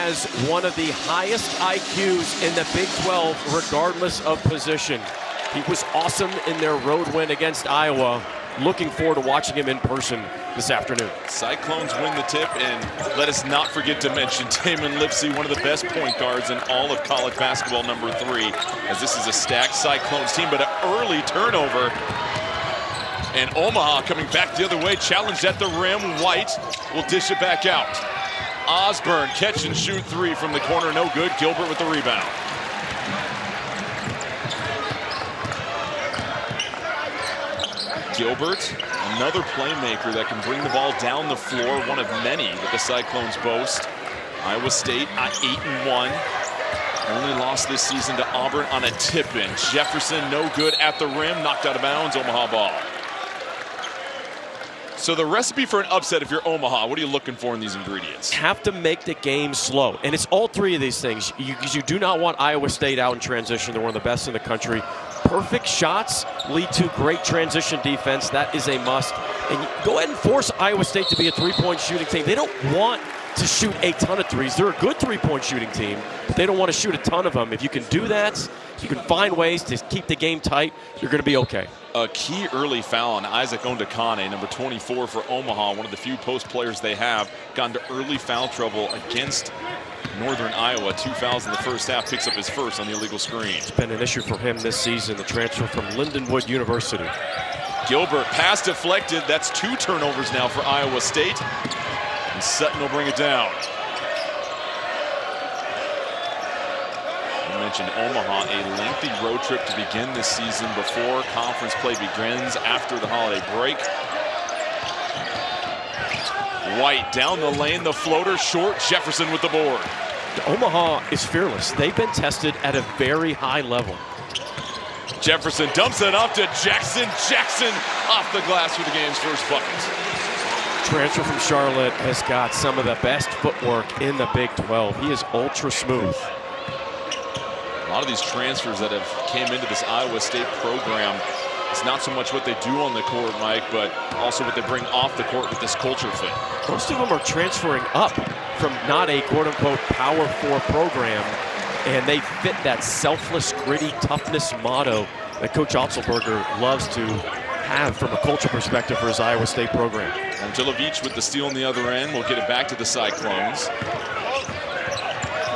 has one of the highest IQs in the Big 12, regardless of position. He was awesome in their road win against Iowa. Looking forward to watching him in person this afternoon. Cyclones win the tip, and let us not forget to mention Tamin Lipsey, one of the best point guards in all of college basketball, number 3, as this is a stacked Cyclones team, but an early turnover. And Omaha coming back the other way, challenged at the rim. White will dish it back out. Osborne, catch and shoot 3 from the corner, no good. Gilbert with the rebound. Gilbert, another playmaker that can bring the ball down the floor, one of many that the Cyclones boast. Iowa State at 8-1. Only lost this season to Auburn on a tip-in. Jefferson, no good at the rim, knocked out of bounds, Omaha ball. So the recipe for an upset, if you're Omaha, what are you looking for in these ingredients? Have to make the game slow. And it's all 3 of these things. You do not want Iowa State out in transition. They're one of the best in the country. Perfect shots lead to great transition defense. That is a must. And you go ahead and force Iowa State to be a 3-point shooting team. They don't want to shoot a ton of threes. They're a good 3-point shooting team, but they don't want to shoot a ton of them. If you can do that, you can find ways to keep the game tight, you're going to be okay. A key early foul on Isaac Ondakane, number 24 for Omaha, one of the few post players they have, got into early foul trouble against Northern Iowa. 2 fouls in the first half, picks up his first on the illegal screen. It's been an issue for him this season, the transfer from Lindenwood University. Gilbert, pass deflected. That's 2 turnovers now for Iowa State. And Sutton will bring it down. I mentioned Omaha, a lengthy road trip to begin this season before conference play begins after the holiday break. White down the lane, the floater short, Jefferson with the board. Omaha is fearless. They've been tested at a very high level. Jefferson dumps it off to Jackson. Jackson off the glass for the game's first bucket. Transfer from Charlotte has got some of the best footwork in the Big 12. He is ultra smooth. A lot of these transfers that have came into this Iowa State program, it's not so much what they do on the court, Mike, but also what they bring off the court with this culture fit. Most of them are transferring up from not a quote-unquote Power 4 program, and they fit that selfless, gritty toughness motto that Coach Otzelberger loves to have from a culture perspective for his Iowa State program. Momcilovic with the steal on the other end. We'll get it back to the Cyclones.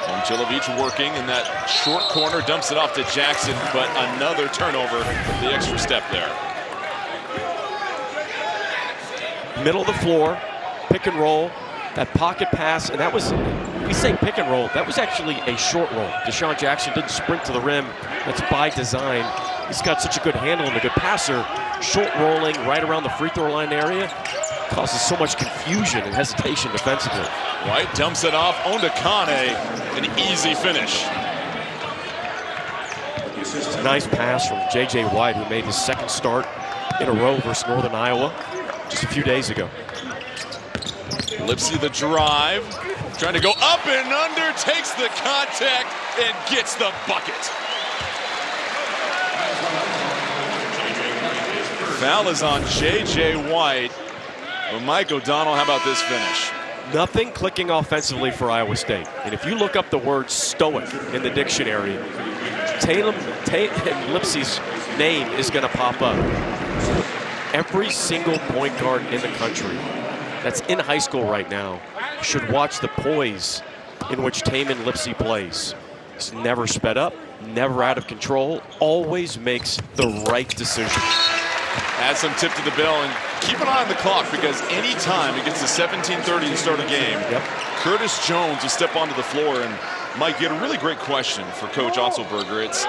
Momcilovic working in that short corner, dumps it off to Jackson, but another turnover, the extra step there. Middle of the floor, pick and roll, that pocket pass, and that was, we say pick and roll, that was actually a short roll. Deshaun Jackson didn't sprint to the rim. That's by design. He's got such a good handle and a good passer. Short rolling right around the free throw line area causes so much confusion and hesitation defensively. White dumps it off. Ondakane, an easy finish. It's a nice pass from J.J. White, who made his 2nd start in a row versus Northern Iowa just a few days ago. Lipsey the drive, trying to go up and under, takes the contact and gets the bucket. Foul is on J.J. White. Well, Mike O'Donnell, how about this finish? Nothing clicking offensively for Iowa State. And if you look up the word stoic in the dictionary, Tatum Lipsey's name is going to pop up. Every single point guard in the country that's in high school right now should watch the poise in which Tamin Lipsey plays. He's never sped up, never out of control, always makes the right decision. Add some tip to the bell and keep an eye on the clock, because anytime it gets to 17:30 to start a game, Curtis Jones will step onto the floor. And Mike, you had a really great question for Coach Otzelberger. It's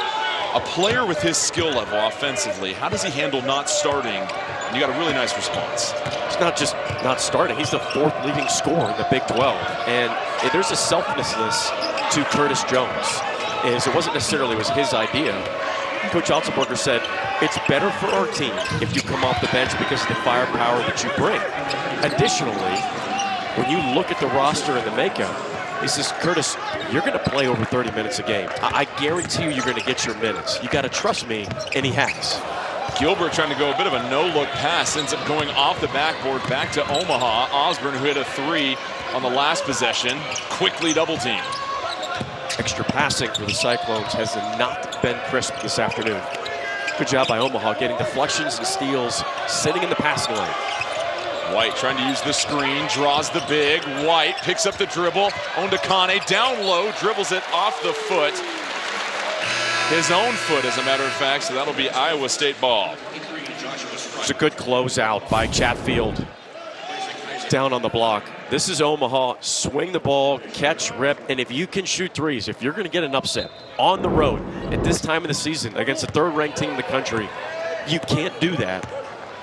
a player with his skill level offensively. How does he handle not starting? And you got a really nice response. It's not just not starting. He's the 4th leading scorer in the Big 12. And there's a selflessness to Curtis Jones. It wasn't necessarily was his idea. Coach Otzelberger said, it's better for our team if you come off the bench because of the firepower that you bring. Additionally, when you look at the roster and the makeup, he says, Curtis, you're going to play over 30 minutes a game. I guarantee you're going to get your minutes. You got to trust me, and he has. Gilbert trying to go a bit of a no-look pass, ends up going off the backboard back to Omaha. Osborne, who hit a 3, on the last possession. Quickly double team. Extra passing for the Cyclones has not been crisp this afternoon. Good job by Omaha getting deflections and steals, sitting in the passing lane. White trying to use the screen, draws the big. White picks up the dribble. Ondakane down low, dribbles it off the foot. His own foot, as a matter of fact, so that'll be Iowa State ball. It's a good closeout by Chatfield. Down on the block. This is Omaha. Swing the ball, catch, rip, and if you can shoot threes, if you're going to get an upset on the road at this time of the season against the third-ranked team in the country, you can't do that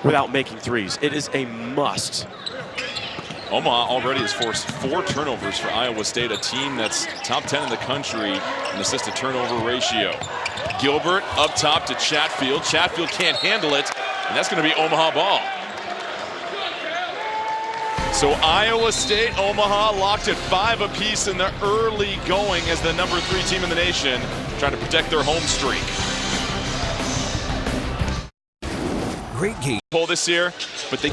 without making threes. It is a must. Omaha already has forced 4 turnovers for Iowa State, a team that's top 10 in the country in assist-to-turnover ratio. Gilbert up top to Chatfield. Chatfield can't handle it, and that's going to be Omaha ball. So Iowa State, Omaha locked at 5 apiece in the early going as the number 3 team in the nation, trying to protect their home streak. Great game. Pull this year, but they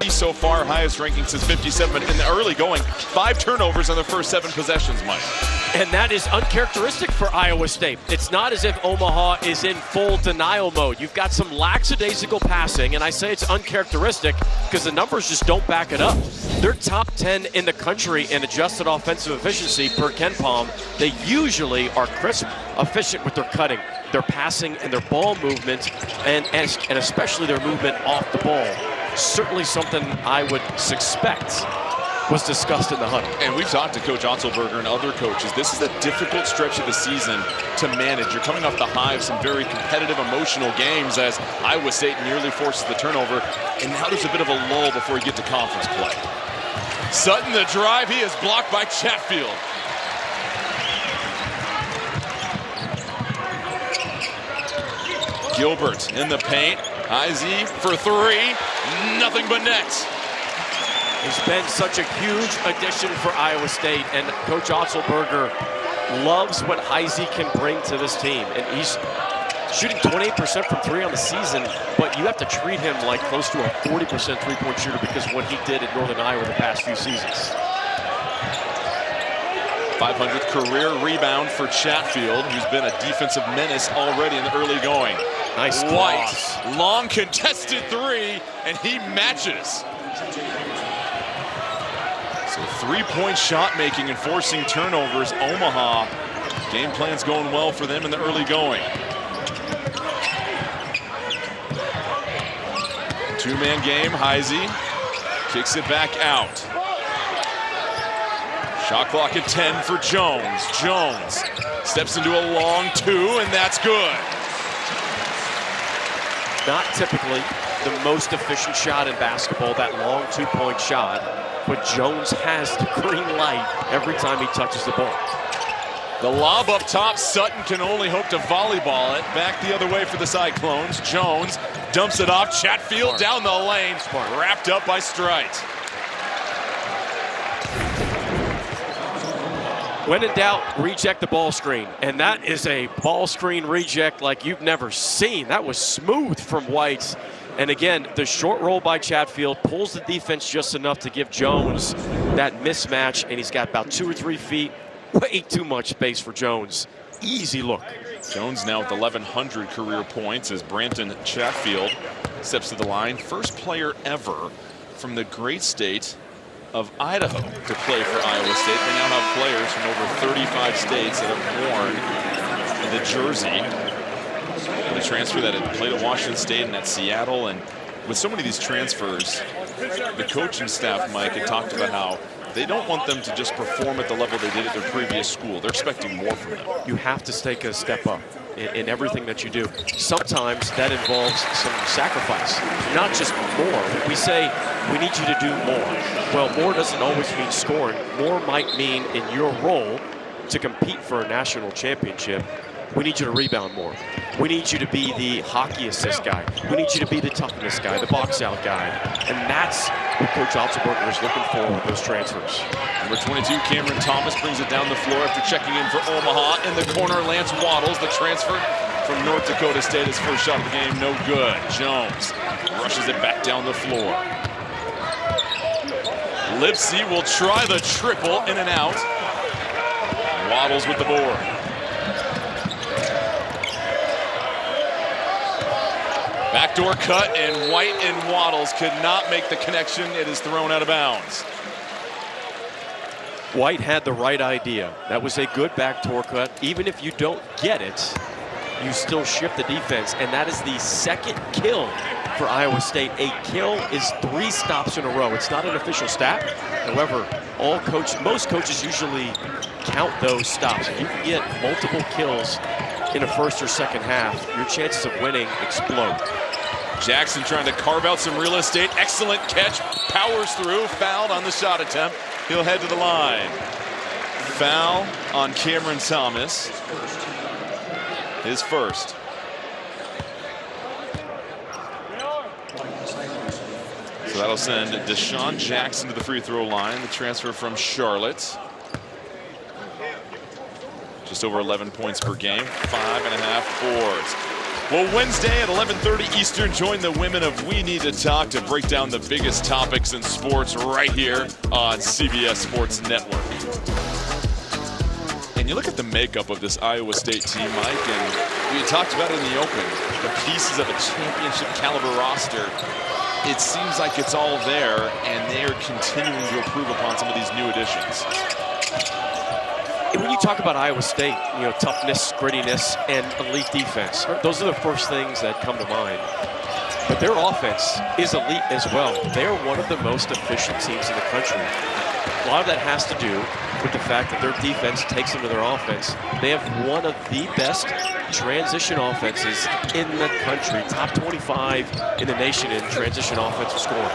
so far highest ranking since 57 in the early going. 5 turnovers on the first 7 possessions, Mike. And that is uncharacteristic for Iowa State. It's not as if Omaha is in full denial mode. You've got some lackadaisical passing, and I say it's uncharacteristic because the numbers just don't back it up. They're top 10 in the country in adjusted offensive efficiency per KenPom. They usually are crisp, efficient with their cutting, their passing, and their ball movement, and especially their movement off the ball. Certainly something I would suspect was discussed in the huddle. And we've talked to Coach Otzelberger and other coaches. This is a difficult stretch of the season to manage. You're coming off the high of some very competitive, emotional games as Iowa State nearly forces the turnover. And now there's a bit of a lull before you get to conference play. Sutton the drive. He is blocked by Chatfield. Gilbert in the paint. Izzy for 3. Nothing but net. He's been such a huge addition for Iowa State, and Coach Otzelberger loves what Heisey can bring to this team. And he's shooting 28% from 3 on the season, but you have to treat him like close to a 40% three-point shooter because of what he did at Northern Iowa the past few seasons. 500th career rebound for Chatfield, who's been a defensive menace already in the early going. Nice White, cross. long contested 3, and he matches. So 3-point shot making and forcing turnovers. Omaha, game plan's going well for them in the early going. 2-man game, Heisey kicks it back out. Shot clock at 10 for Jones. Jones steps into a long 2, and that's good. Not typically the most efficient shot in basketball, that long 2-point shot, but Jones has the green light every time he touches the ball. The lob up top, Sutton can only hope to volleyball it. Back the other way for the Cyclones. Jones dumps it off. Chatfield down the lane, wrapped up by Strite. When in doubt, reject the ball screen. And that is a ball screen reject like you've never seen. That was smooth from White. And again, the short roll by Chatfield pulls the defense just enough to give Jones that mismatch. And he's got about 2 or 3 feet. Way too much space for Jones. Easy look. Jones now with 1,100 career points as Branton Chatfield steps to the line. First player ever from the great state of Idaho to play for Iowa State. They now have players from over 35 states that have worn the jersey. The transfer that had played at Washington State and at Seattle. And with so many of these transfers, the coaching staff, Mike, had talked about how they don't want them to just perform at the level they did at their previous school. They're expecting more from them. You have to take a step up in everything that you do. Sometimes that involves some sacrifice, not just more. We say, we need you to do more. Well, more doesn't always mean scoring. More might mean in your role to compete for a national championship. We need you to rebound more. We need you to be the hockey assist guy. We need you to be the toughness guy, the box out guy. And that's what Coach Otzelberger is looking for with those transfers. Number 22, Cameron Thomas brings it down the floor after checking in for Omaha. In the corner, Lance Waddles, the transfer from North Dakota State. His first shot of the game, no good. Jones rushes it back down the floor. Lipsy will try the triple, in and out. Waddles with the board. Backdoor cut, and White and Waddles could not make the connection. It is thrown out of bounds. White had the right idea. That was a good backdoor cut. Even if you don't get it, you still shift the defense, and that is the second kill for Iowa State. A kill is 3 stops in a row. It's not an official stat. However, most coaches usually count those stops. If you can get multiple kills in a first or second half, your chances of winning explode. Jackson trying to carve out some real estate. Excellent catch. Powers through. Fouled on the shot attempt. He'll head to the line. Foul on Cameron Thomas. His first. So that'll send Deshaun Jackson to the free throw line. The transfer from Charlotte. Just over 11 points per game. 5.5 boards. Well, Wednesday at 11:30 Eastern, join the women of We Need to Talk to break down the biggest topics in sports right here on CBS Sports Network. And you look at the makeup of this Iowa State team, Mike, and we talked about it in the open. The pieces of a championship caliber roster. It seems like it's all there, and they're continuing to improve upon some of these new additions. When you talk about Iowa State, toughness, grittiness, and elite defense, those are the first things that come to mind. But their offense is elite as well. They're one of the most efficient teams in the country. A lot of that has to do with the fact that their defense takes them to their offense. They have one of the best transition offenses in the country. Top 25 in the nation in transition offensive scoring.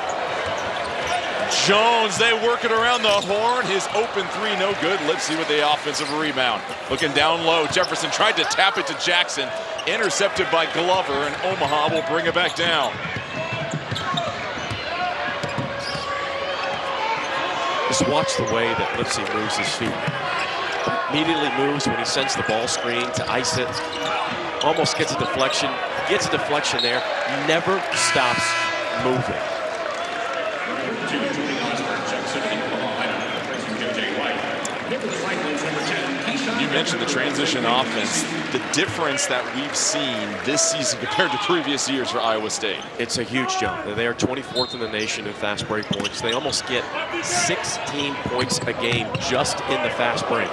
Jones, they work it around the horn. His open 3, no good. Lipsy with the offensive rebound. Looking down low. Jefferson tried to tap it to Jackson. Intercepted by Glover, and Omaha will bring it back down. Just watch the way that Lipsy moves his feet. Immediately moves when he sends the ball screen to ice it. Almost gets a deflection. Gets a deflection there. Never stops moving. You mentioned the transition offense. The difference that we've seen this season compared to previous years for Iowa State. It's a huge jump. They are 24th in the nation in fast break points. They almost get 16 points a game just in the fast break.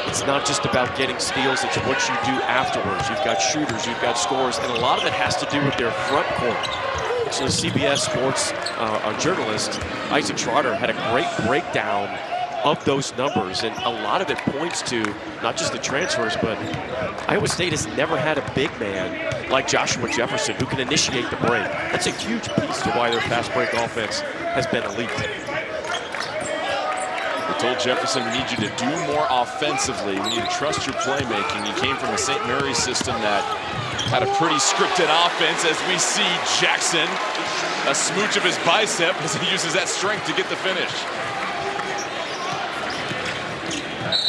It's not just about getting steals, it's what you do afterwards. You've got shooters, you've got scorers, and a lot of it has to do with their front court. So the CBS Sports journalist, Isaac Schroeder, had a great breakdown of those numbers, and a lot of it points to not just the transfers, but Iowa State has never had a big man like Joshua Jefferson who can initiate the break. That's a huge piece to why their fast break offense has been elite. We told Jefferson, we need you to do more offensively. We need to trust your playmaking. He came from a St. Mary's system that had a pretty scripted offense, as we see Jackson, a smooch of his bicep as he uses that strength to get the finish.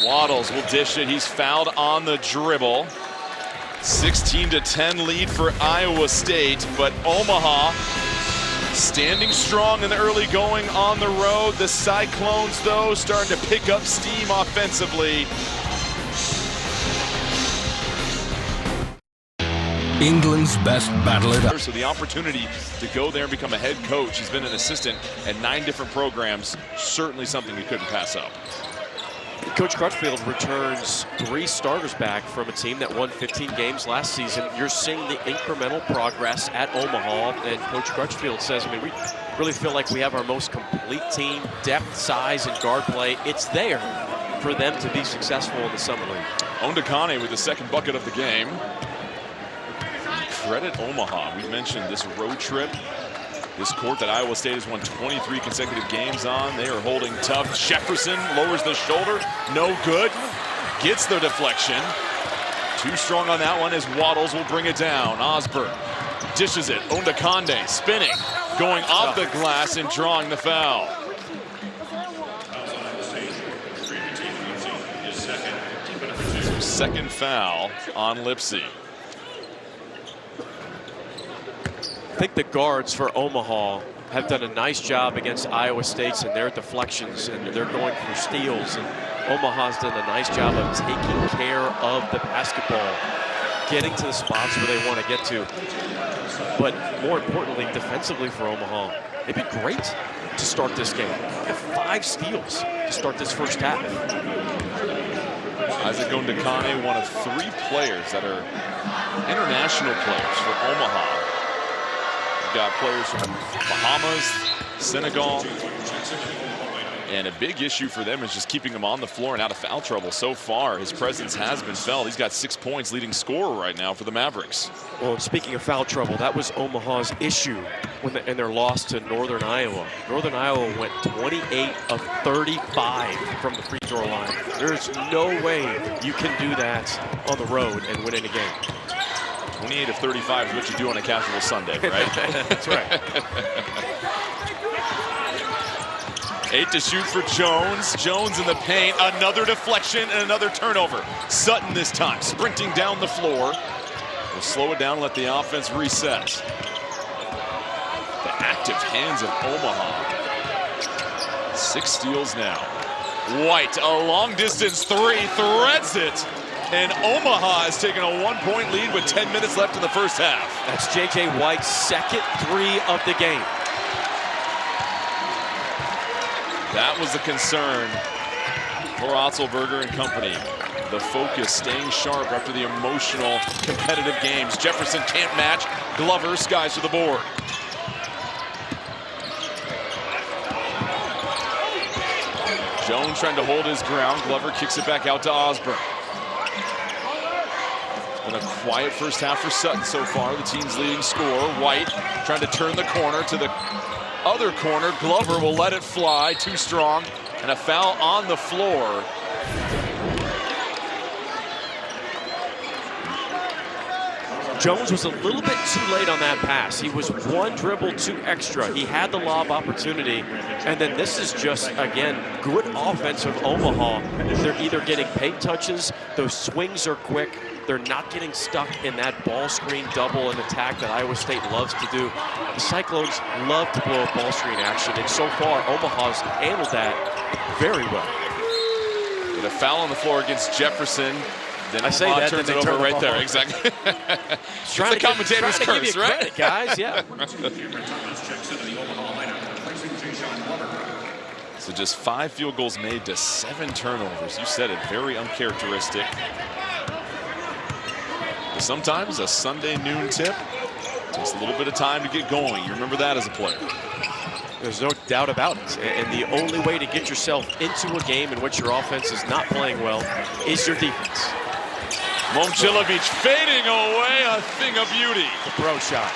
Waddles will dish it. He's fouled on the dribble. 16-10 lead for Iowa State, but Omaha standing strong in the early going on the road. The Cyclones, though, starting to pick up steam offensively. England's best battle it out. So the opportunity to go there and become a head coach. He's been an assistant at 9 different programs. Certainly something you couldn't pass up. Coach Crutchfield returns 3 starters back from a team that won 15 games last season. You're seeing the incremental progress at Omaha, and Coach Crutchfield says, we really feel like we have our most complete team, depth, size, and guard play. It's there for them to be successful in the Summer League. Ondakane with the second bucket of the game. Credit Omaha. We mentioned this road trip. This court that Iowa State has won 23 consecutive games on. They are holding tough. Jefferson lowers the shoulder. No good. Gets the deflection. Too strong on that one as Waddles will bring it down. Osborne dishes it. Ondakane spinning. Going off the glass and drawing the foul. Second foul on Lipsy. I think the guards for Omaha have done a nice job against Iowa State's and their deflections, and they're going for steals. And Omaha's done a nice job of taking care of the basketball, getting to the spots where they want to get to. But more importantly, defensively for Omaha, it'd be great to start this game. They have 5 steals to start this first half. Isaac Ondekane, one of 3 players that are international players for Omaha. We've got players from Bahamas, Senegal, and a big issue for them is just keeping him on the floor and out of foul trouble. So far, his presence has been felt. He's got 6 points, leading scorer right now for the Mavericks. Well, speaking of foul trouble, that was Omaha's issue in their loss to Northern Iowa. Northern Iowa went 28 of 35 from the free throw line. There's no way you can do that on the road and win in a game. 28 of 35 is what you do on a casual Sunday, right? That's right. 8 to shoot for Jones. Jones in the paint. Another deflection and another turnover. Sutton this time sprinting down the floor. We'll slow it down, let the offense reset. The active hands of Omaha. 6 steals now. White, a long distance 3, threads it. And Omaha has taken a 1-point lead with 10 minutes left in the first half. That's J.J. White's second 3 of the game. That was the concern for Otzelberger and company. The focus staying sharp after the emotional, competitive games. Jefferson can't match. Glover skies to the board. Jones trying to hold his ground. Glover kicks it back out to Osborne. It's been a quiet first half for Sutton so far. The team's leading scorer. White trying to turn the corner to the other corner. Glover will let it fly, too strong, and a foul on the floor. Jones was a little bit too late on that pass. He was 1 dribble too extra. He had the lob opportunity, and then this is just, again, good offense of Omaha. They're either getting paint touches, those swings are quick, they're not getting stuck in that ball screen double and attack that Iowa State loves to do. The Cyclones love to blow up ball screen action, and so far, Omaha's handled that very well. With a foul on the floor against Jefferson. Then I say that, turns then it they over turn right the there. ball. Exactly. It's Trying the commentator's to give you curse, right? credit, guys, yeah. So just 5 field goals made to 7 turnovers. You said it, very uncharacteristic. But sometimes a Sunday noon tip takes a little bit of time to get going. You remember that as a player. There's no doubt about it. And the only way to get yourself into a game in which your offense is not playing well is your defense. Momcilovic fading away, a thing of beauty. The pro shot.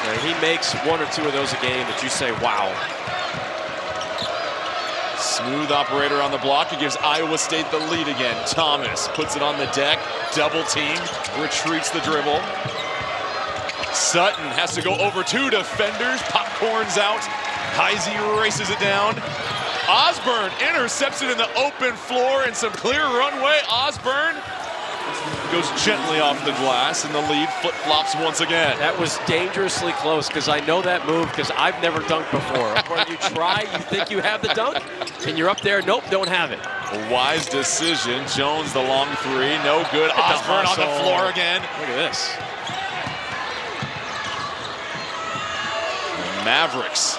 And he makes 1 or 2 of those a game that you say, wow. Smooth operator on the block. It gives Iowa State the lead again. Thomas puts it on the deck, double teamed, retreats the dribble. Sutton has to go over 2 defenders, popcorns out. Heisey races it down. Osborne intercepts it in the open floor and some clear runway. Osborne goes gently off the glass, and the lead flip-flops once again. That was dangerously close, because I know that move because I've never dunked before. Where you try, you think you have the dunk, and you're up there, nope, don't have it. A wise decision. Jones the long 3, no good. Osborne on the floor again. Look at this. The Mavericks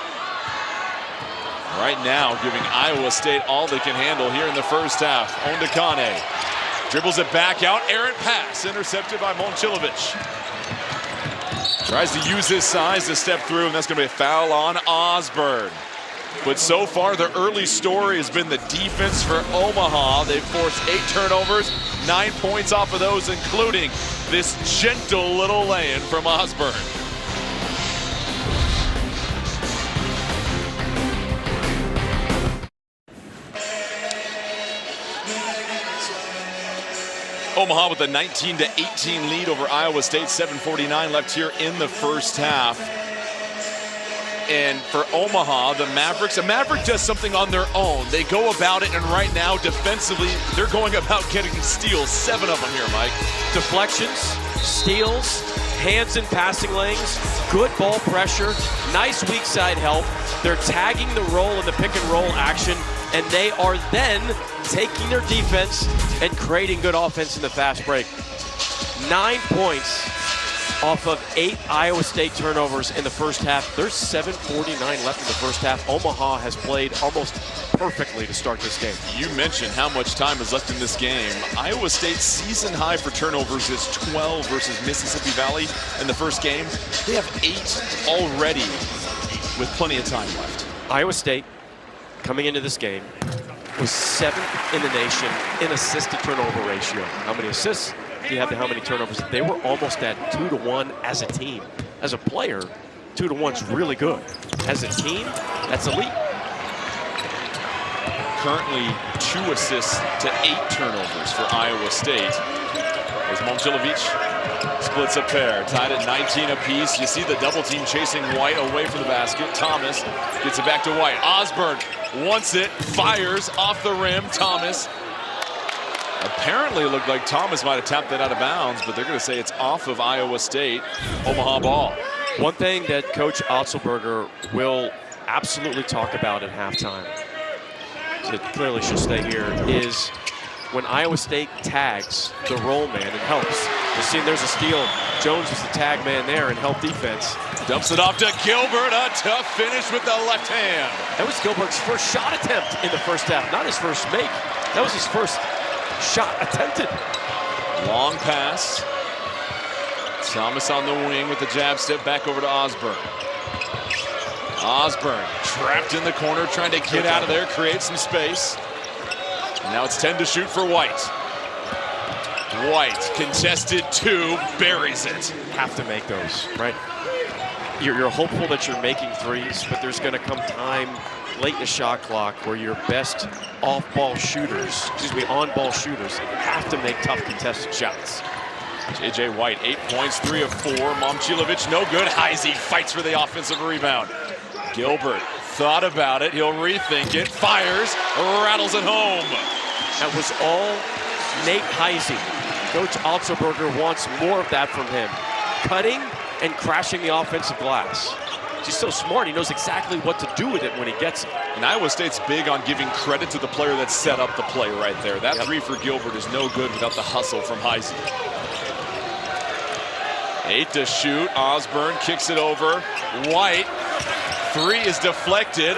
right now giving Iowa State all they can handle here in the first half. Ondekane dribbles it back out. Errant pass intercepted by Momcilovic. Tries to use his size to step through, and that's going to be a foul on Osborne. But so far, the early story has been the defense for Omaha. They've forced 8 turnovers, 9 points off of those, including this gentle little lay-in from Osborne. Omaha with a 19-18 lead over Iowa State. 7:49 left here in the first half. And for Omaha, the Mavericks, a Maverick does something on their own. They go about it, and right now, defensively, they're going about getting steals. 7 of them here, Mike. Deflections, steals, hands in passing lanes, good ball pressure, nice weak side help. They're tagging the roll in the pick and roll action, and they are then taking their defense and creating good offense in the fast break. 9 points off of 8 Iowa State turnovers in the first half. There's 7:49 left in the first half. Omaha has played almost perfectly to start this game. You mentioned how much time is left in this game. Iowa State's season high for turnovers is 12 versus Mississippi Valley in the first game. They have 8 already with plenty of time left. Iowa State, coming into this game, was 7th in the nation in assist to turnover ratio. How many assists do you have to how many turnovers? They were almost at 2-to-1 as a team. As a player, 2-to-1's really good. As a team, that's elite. Currently 2 assists to 8 turnovers for Iowa State. As Momcilovic splits a pair, tied at 19 apiece. You see the double team chasing White away from the basket. Thomas gets it back to White. Osborne wants it, fires off the rim. Thomas. Apparently it looked like Thomas might have tapped that out of bounds, but they're going to say it's off of Iowa State. Omaha ball. One thing that Coach Otzelberger will absolutely talk about at halftime, it clearly should stay here, is when Iowa State tags the roll man and helps. You see there's a steal. Jones was the tag man there and help defense. Dumps it off to Gilbert. A tough finish with the left hand. That was Gilbert's first shot attempt in the first half, not his first make. That was his first shot attempted. Long pass. Thomas on the wing with the jab step back over to Osborne. Osborne trapped in the corner, trying to get out of there, create some space. And now it's 10 to shoot for White. White, contested 2, buries it. Have to make those, right? You're hopeful that you're making threes, but there's going to come time late in the shot clock where your best on-ball shooters have to make tough contested shots. J.J. White, 8 points, 3 of 4. Momcilovic, no good. Heisey fights for the offensive rebound. Gilbert thought about it. He'll rethink it. Fires, rattles it home. That was all Nate Heisey. Coach Otzelberger wants more of that from him. Cutting and crashing the offensive glass. He's so smart, he knows exactly what to do with it when he gets it. And Iowa State's big on giving credit to the player that set up the play right there. That 3 for Gilbert is no good without the hustle from Heisey. 8 to shoot. Osborne kicks it over. White. 3 is deflected.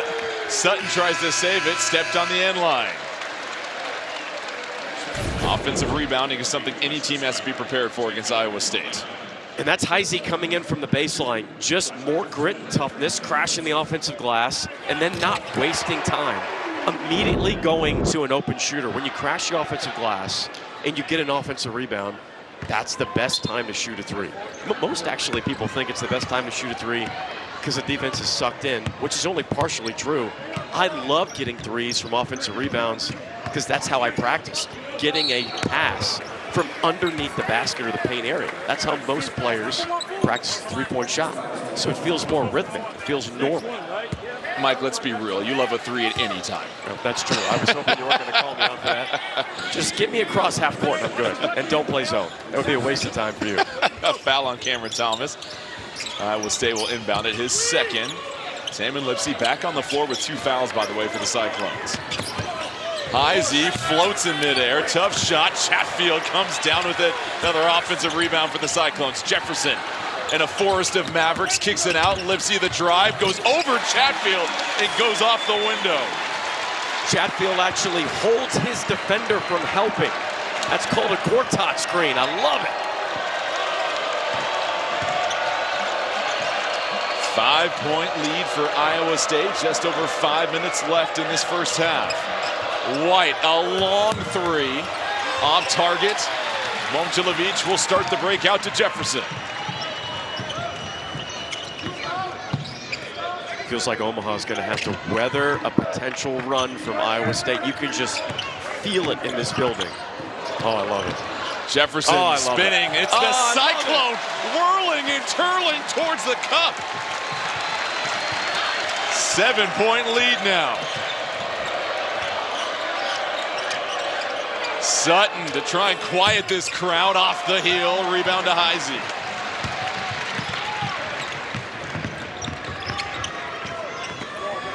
Sutton tries to save it. Stepped on the end line. Offensive rebounding is something any team has to be prepared for against Iowa State. And that's Heisey coming in from the baseline. Just more grit and toughness, crashing the offensive glass, and then not wasting time. Immediately going to an open shooter. When you crash the offensive glass and you get an offensive rebound, that's the best time to shoot a 3. Most actually people think it's the best time to shoot a 3 because the defense is sucked in, which is only partially true. I love getting 3s from offensive rebounds because that's how I practiced. Getting a pass from underneath the basket or the paint area. That's how most players practice the 3-point shot. So it feels more rhythmic, it feels normal. Mike, let's be real. You love a 3 at any time. No, that's true. I was hoping you weren't going to call me out for that. Just get me across half court and I'm good. And don't play zone. That would be a waste of time for you. A foul on Cameron Thomas. Iowa State will inbound it, his second. Salmon Lipsey back on the floor with 2 fouls, by the way, for the Cyclones. Heisey floats in midair. Tough shot. Chatfield comes down with it. Another offensive rebound for the Cyclones. Jefferson and a forest of Mavericks kicks it out. Lipsey the drive goes over Chatfield and goes off the window. Chatfield actually holds his defender from helping. That's called a Gortat screen. I love it. 5-point lead for Iowa State. Just over 5 minutes left in this first half. White, a long 3. Off target. Momcilovic will start the break out to Jefferson. Feels like Omaha's going to have to weather a potential run from Iowa State. You can just feel it in this building. Oh, I love it. Jefferson spinning. It's the Cyclone whirling and twirling towards the cup. 7-point lead now. Sutton to try and quiet this crowd off the heel. Rebound to Heisey.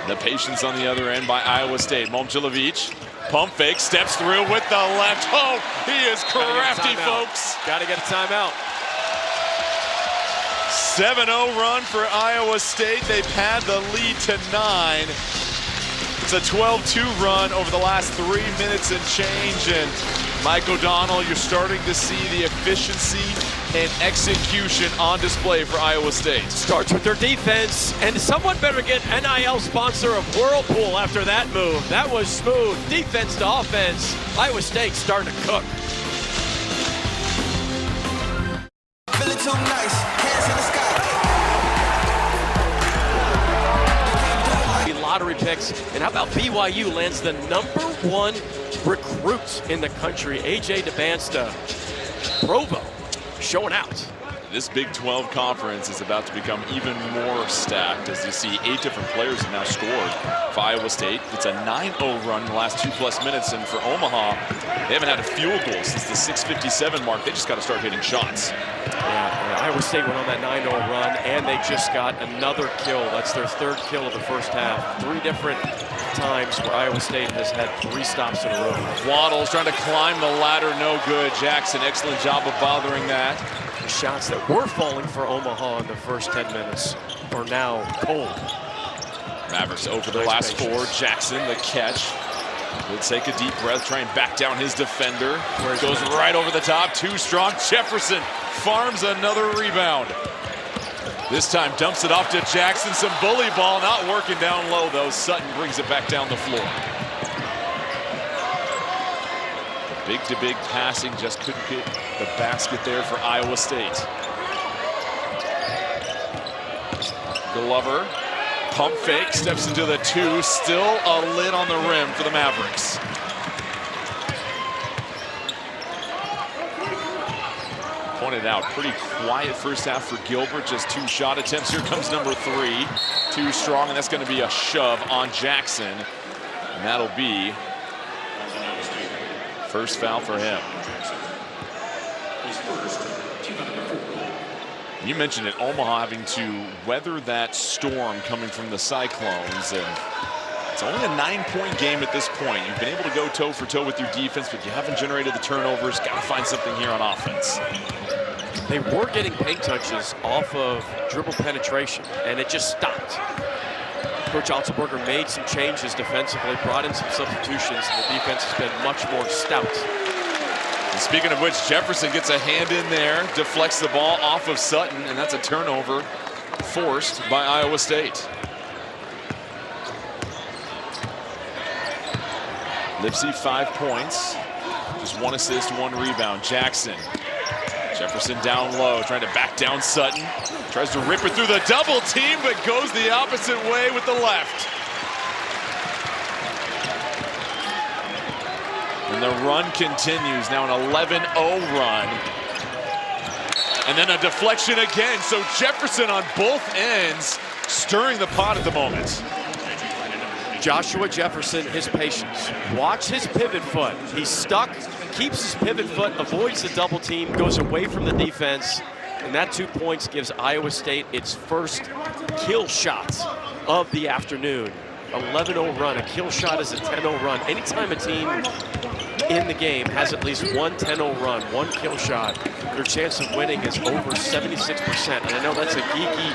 The patience on the other end by Iowa State. Momcilovic, pump fake, steps through with the left. Oh, he is crafty, folks. Got to get a timeout. 7-0 run for Iowa State. They've had the lead to 9. It's a 12-2 run over the last 3 minutes and change. And Mike O'Donnell, you're starting to see the efficiency and execution on display for Iowa State. Starts with their defense, and someone better get NIL sponsor of Whirlpool after that move. That was smooth. Defense to offense. Iowa State starting to cook. Feeling too nice, hands in the sky. Lottery picks, and how about BYU lands the #1 recruit in the country, AJ DeBansta. Provo showing out. This Big 12 conference is about to become even more stacked as you see 8 different players have now scored for Iowa State. It's a 9-0 run in the last 2+ minutes, and for Omaha, they haven't had a field goal since the 6:57 mark. They just got to start hitting shots. Yeah, Iowa State went on that 9-0 run, and they just got another kill. That's their 3rd kill of the first half. 3 different times where Iowa State has had 3 stops in a row. Waddles trying to climb the ladder, no good. Jackson, excellent job of bothering that. The shots that were falling for Omaha in the first 10 minutes are now cold. Mavericks over the last 4. Jackson, the catch. He'll take a deep breath, try and back down his defender. Goes right over the top, too strong. Jefferson farms another rebound. This time dumps it off to Jackson. Some bully ball, not working down low though. Sutton brings it back down the floor. Big to big passing, just couldn't get the basket there for Iowa State. Glover, pump fake, steps into the 2, still a lid on the rim for the Mavericks. Pointed out, pretty quiet first half for Gilbert, just 2 shot attempts. Here comes number 3, too strong, and that's going to be a shove on Jackson. And that'll be first foul for him. You mentioned it, Omaha having to weather that storm coming from the Cyclones, and it's only a 9-point game at this point. You've been able to go toe for toe with your defense, but you haven't generated the turnovers. Got to find something here on offense. They were getting paint touches off of dribble penetration, and it just stopped. Coach Otzelberger made some changes defensively, brought in some substitutions, and the defense has been much more stout. And speaking of which, Jefferson gets a hand in there, deflects the ball off of Sutton, and that's a turnover forced by Iowa State. Lipsy 5 points, just 1 assist, 1 rebound. Jackson. Jefferson down low, trying to back down Sutton. Tries to rip it through the double team, but goes the opposite way with the left. And the run continues, now an 11-0 run. And then a deflection again, so Jefferson on both ends, stirring the pot at the moment. Joshua Jefferson, his patience. Watch his pivot foot. He's stuck, keeps his pivot foot, avoids the double team, goes away from the defense, and that 2 points gives Iowa State its first kill shot of the afternoon. 11-0 run. A kill shot is a 10-0 run. Anytime a team in the game has at least one 10-0 run, 1 kill shot, their chance of winning is over 76%. And I know that's a geeky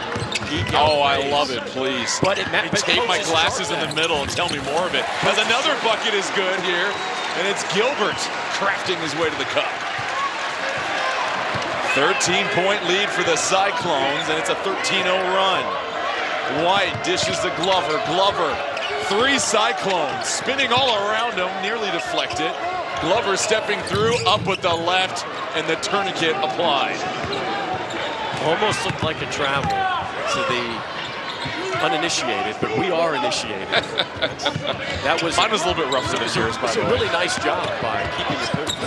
Oh, I love it, please. But take my glasses in the middle and tell me more of it. Because another bucket is good here, and it's Gilbert crafting his way to the cup. 13-point lead for the Cyclones, and it's a 13-0 run. White dishes to Glover. Glover, 3 Cyclones, spinning all around him, nearly deflected. Glover stepping through, up with the left, and the tourniquet applied. Almost looked like a travel to the uninitiated, but we are initiated. That was mine was a little bit rough to this year. It was a really nice job by keeping the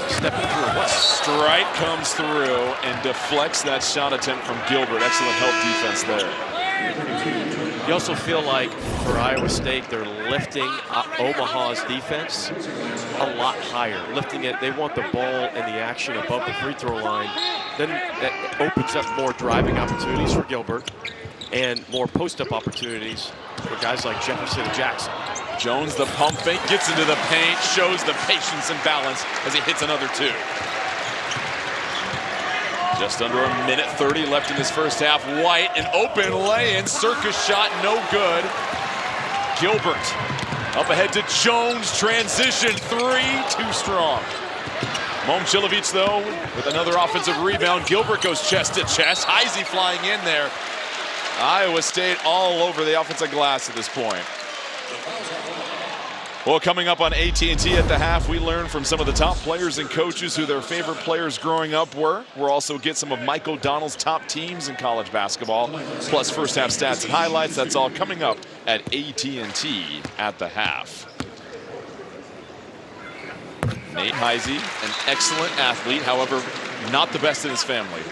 stepping through. What? Strite comes through and deflects that shot attempt from Gilbert. Excellent help defense there. You also feel like for Iowa State, they're lifting Omaha's defense a lot higher, lifting it. They want the ball and the action above the free throw line. Then that opens up more driving opportunities for Gilbert and more post-up opportunities for guys like Jefferson and Jackson. Jones, the pump fake, gets into the paint, shows the patience and balance as he hits another two. Just under a minute 30 left in this first half. White, an open lay-in, circus shot, no good. Gilbert up ahead to Jones, transition three, too strong. Momcilovic, though, with another offensive rebound. Gilbert goes chest to chest. Heisey flying in there. Iowa State all over the offensive glass at this point. Well, coming up on AT&T at the half, we learn from some of the top players and coaches who their favorite players growing up were. We'll also get some of Mike O'Donnell's top teams in college basketball, plus first half stats and highlights. That's all coming up at AT&T at the half. Nate Heisey, an excellent athlete, however, not the best in his family.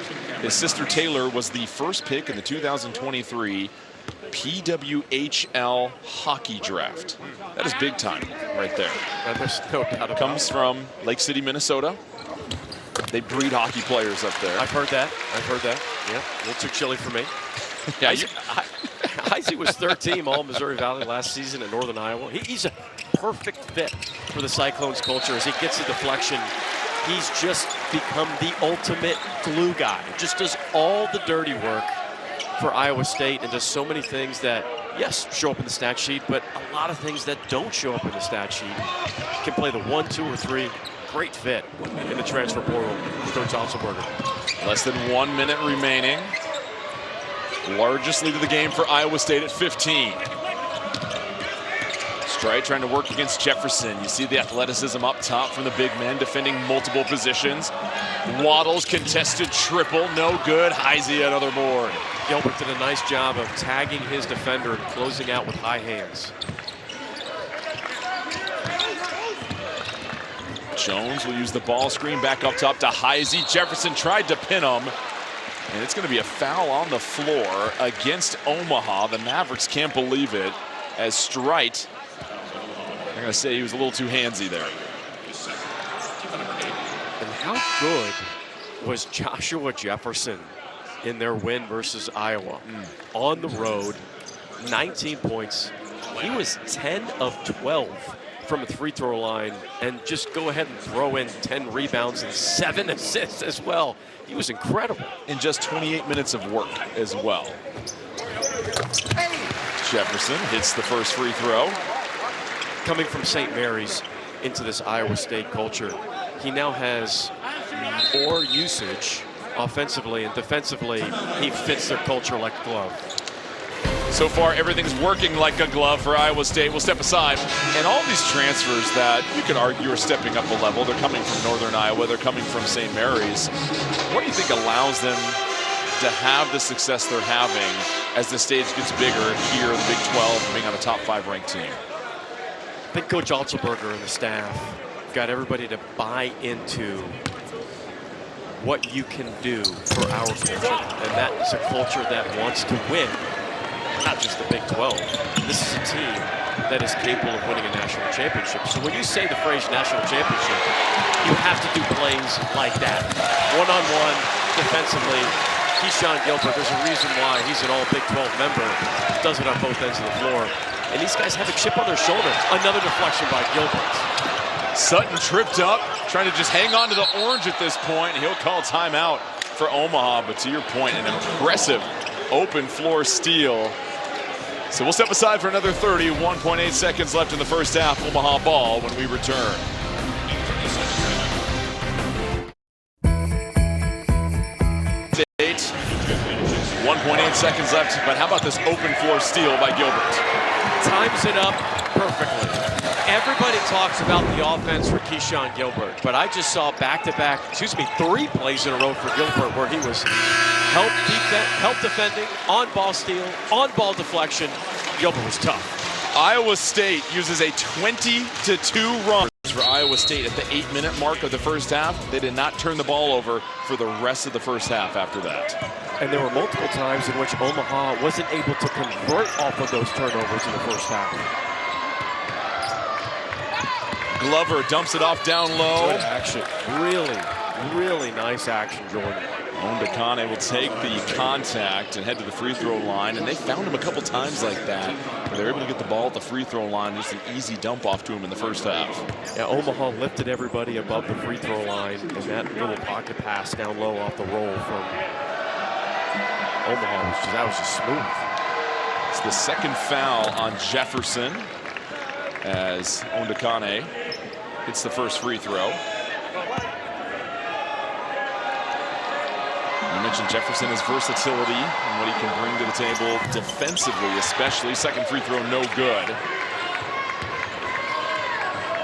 His sister Taylor was the first pick in the 2023 PWHL hockey draft. That is big time right there. And there's no doubt about Comes from Lake City, Minnesota. They breed hockey players up there. I've heard that. Yeah, a little too chilly for me. Yeah, Heisey was third team All-Missouri Valley last season in Northern Iowa. He's a perfect fit for the Cyclones culture as he gets the deflection. He's just become the ultimate glue guy. Just does all the dirty work for Iowa State and does so many things that, yes, show up in the stat sheet, but a lot of things that don't show up in the stat sheet. Can play the 1, 2, or 3. Great fit in the transfer portal for Coach Otzelberger. Less than 1 minute remaining. Largest lead of the game for Iowa State at 15. Strite trying to work against Jefferson. You see the athleticism up top from the big men, defending multiple positions. Waddles contested triple, no good. Heisey another board. Gilbert did a nice job of tagging his defender and closing out with high hands. Jones will use the ball screen back up top to Heisey. Jefferson tried to pin him. And it's going to be a foul on the floor against Omaha. The Mavericks can't believe it as Strite, I'm going to say he was a little too handsy there. And how good was Joshua Jefferson in their win versus Iowa? On the road, 19 points. He was 10 of 12 from the free throw line, and just go ahead and throw in 10 rebounds and 7 assists as well. He was incredible. In just 28 minutes of work as well. Jefferson hits the first free throw. Coming from St. Mary's into this Iowa State culture, he now has more usage offensively and defensively. He fits their culture like a glove. So far, everything's working like a glove for Iowa State. We'll step aside. And all these transfers that you could argue are stepping up a level, they're coming from Northern Iowa, they're coming from St. Mary's. What do you think allows them to have the success they're having as the stage gets bigger here in the Big 12, being on a top 5 ranked team? I think Coach Otzelberger and the staff got everybody to buy into what you can do for our culture. And that is a culture that wants to win, not just the Big 12. This is a team that is capable of winning a national championship. So when you say the phrase national championship, you have to do plays like that. One-on-one, defensively. Keyshawn Gilbert, there's a reason why he's an all Big 12 member. Does it on both ends of the floor. And these guys have a chip on their shoulder. Another deflection by Gilbert. Sutton tripped up, trying to just hang on to the orange at this point. He'll call timeout for Omaha, but to your point, an impressive open floor steal. So we'll step aside for another 30, 1.8 seconds left in the first half. Omaha ball when we return. Eight, 1.8 seconds left, but how about this open floor steal by Gilbert? Times it up perfectly. Everybody talks about the offense for Keyshawn Gilbert, but I just saw back-to-back, 3 plays in a row for Gilbert where he was help defending, on-ball steal, on-ball deflection. Gilbert was tough. Iowa State uses a 20-2 run for Iowa State at the 8-minute mark of the first half. They did not turn the ball over for the rest of the first half after that. And there were multiple times in which Omaha wasn't able to convert off of those turnovers in the first half. Glover dumps it off down low. Good action. Really, really nice action, Jordan. Ondakane will take the contact and head to the free throw line, and they found him a couple times like that, where they were able to get the ball at the free throw line, just an easy dump off to him in the first half. Yeah, Omaha lifted everybody above the free throw line, and that little pocket pass down low off the roll from Omaha, that was just smooth. It's the second foul on Jefferson as Ondakane hits the first free throw. You mentioned Jefferson, his versatility and what he can bring to the table defensively, especially. Second free throw, no good.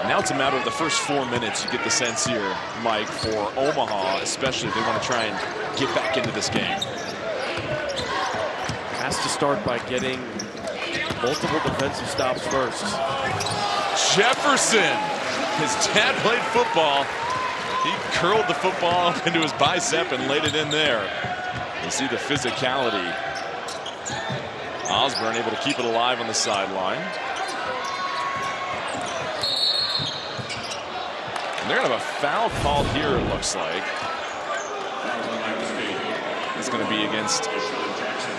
Now it's a matter of the first 4 minutes. You get the sense here, Mike, for Omaha, especially if they want to try and get back into this game. Has to start by getting multiple defensive stops first. Jefferson, his dad played football. He curled the football up into his bicep and laid it in there. You see the physicality. Osborne able to keep it alive on the sideline. And they're going to have a foul called here, it looks like. It's going to be against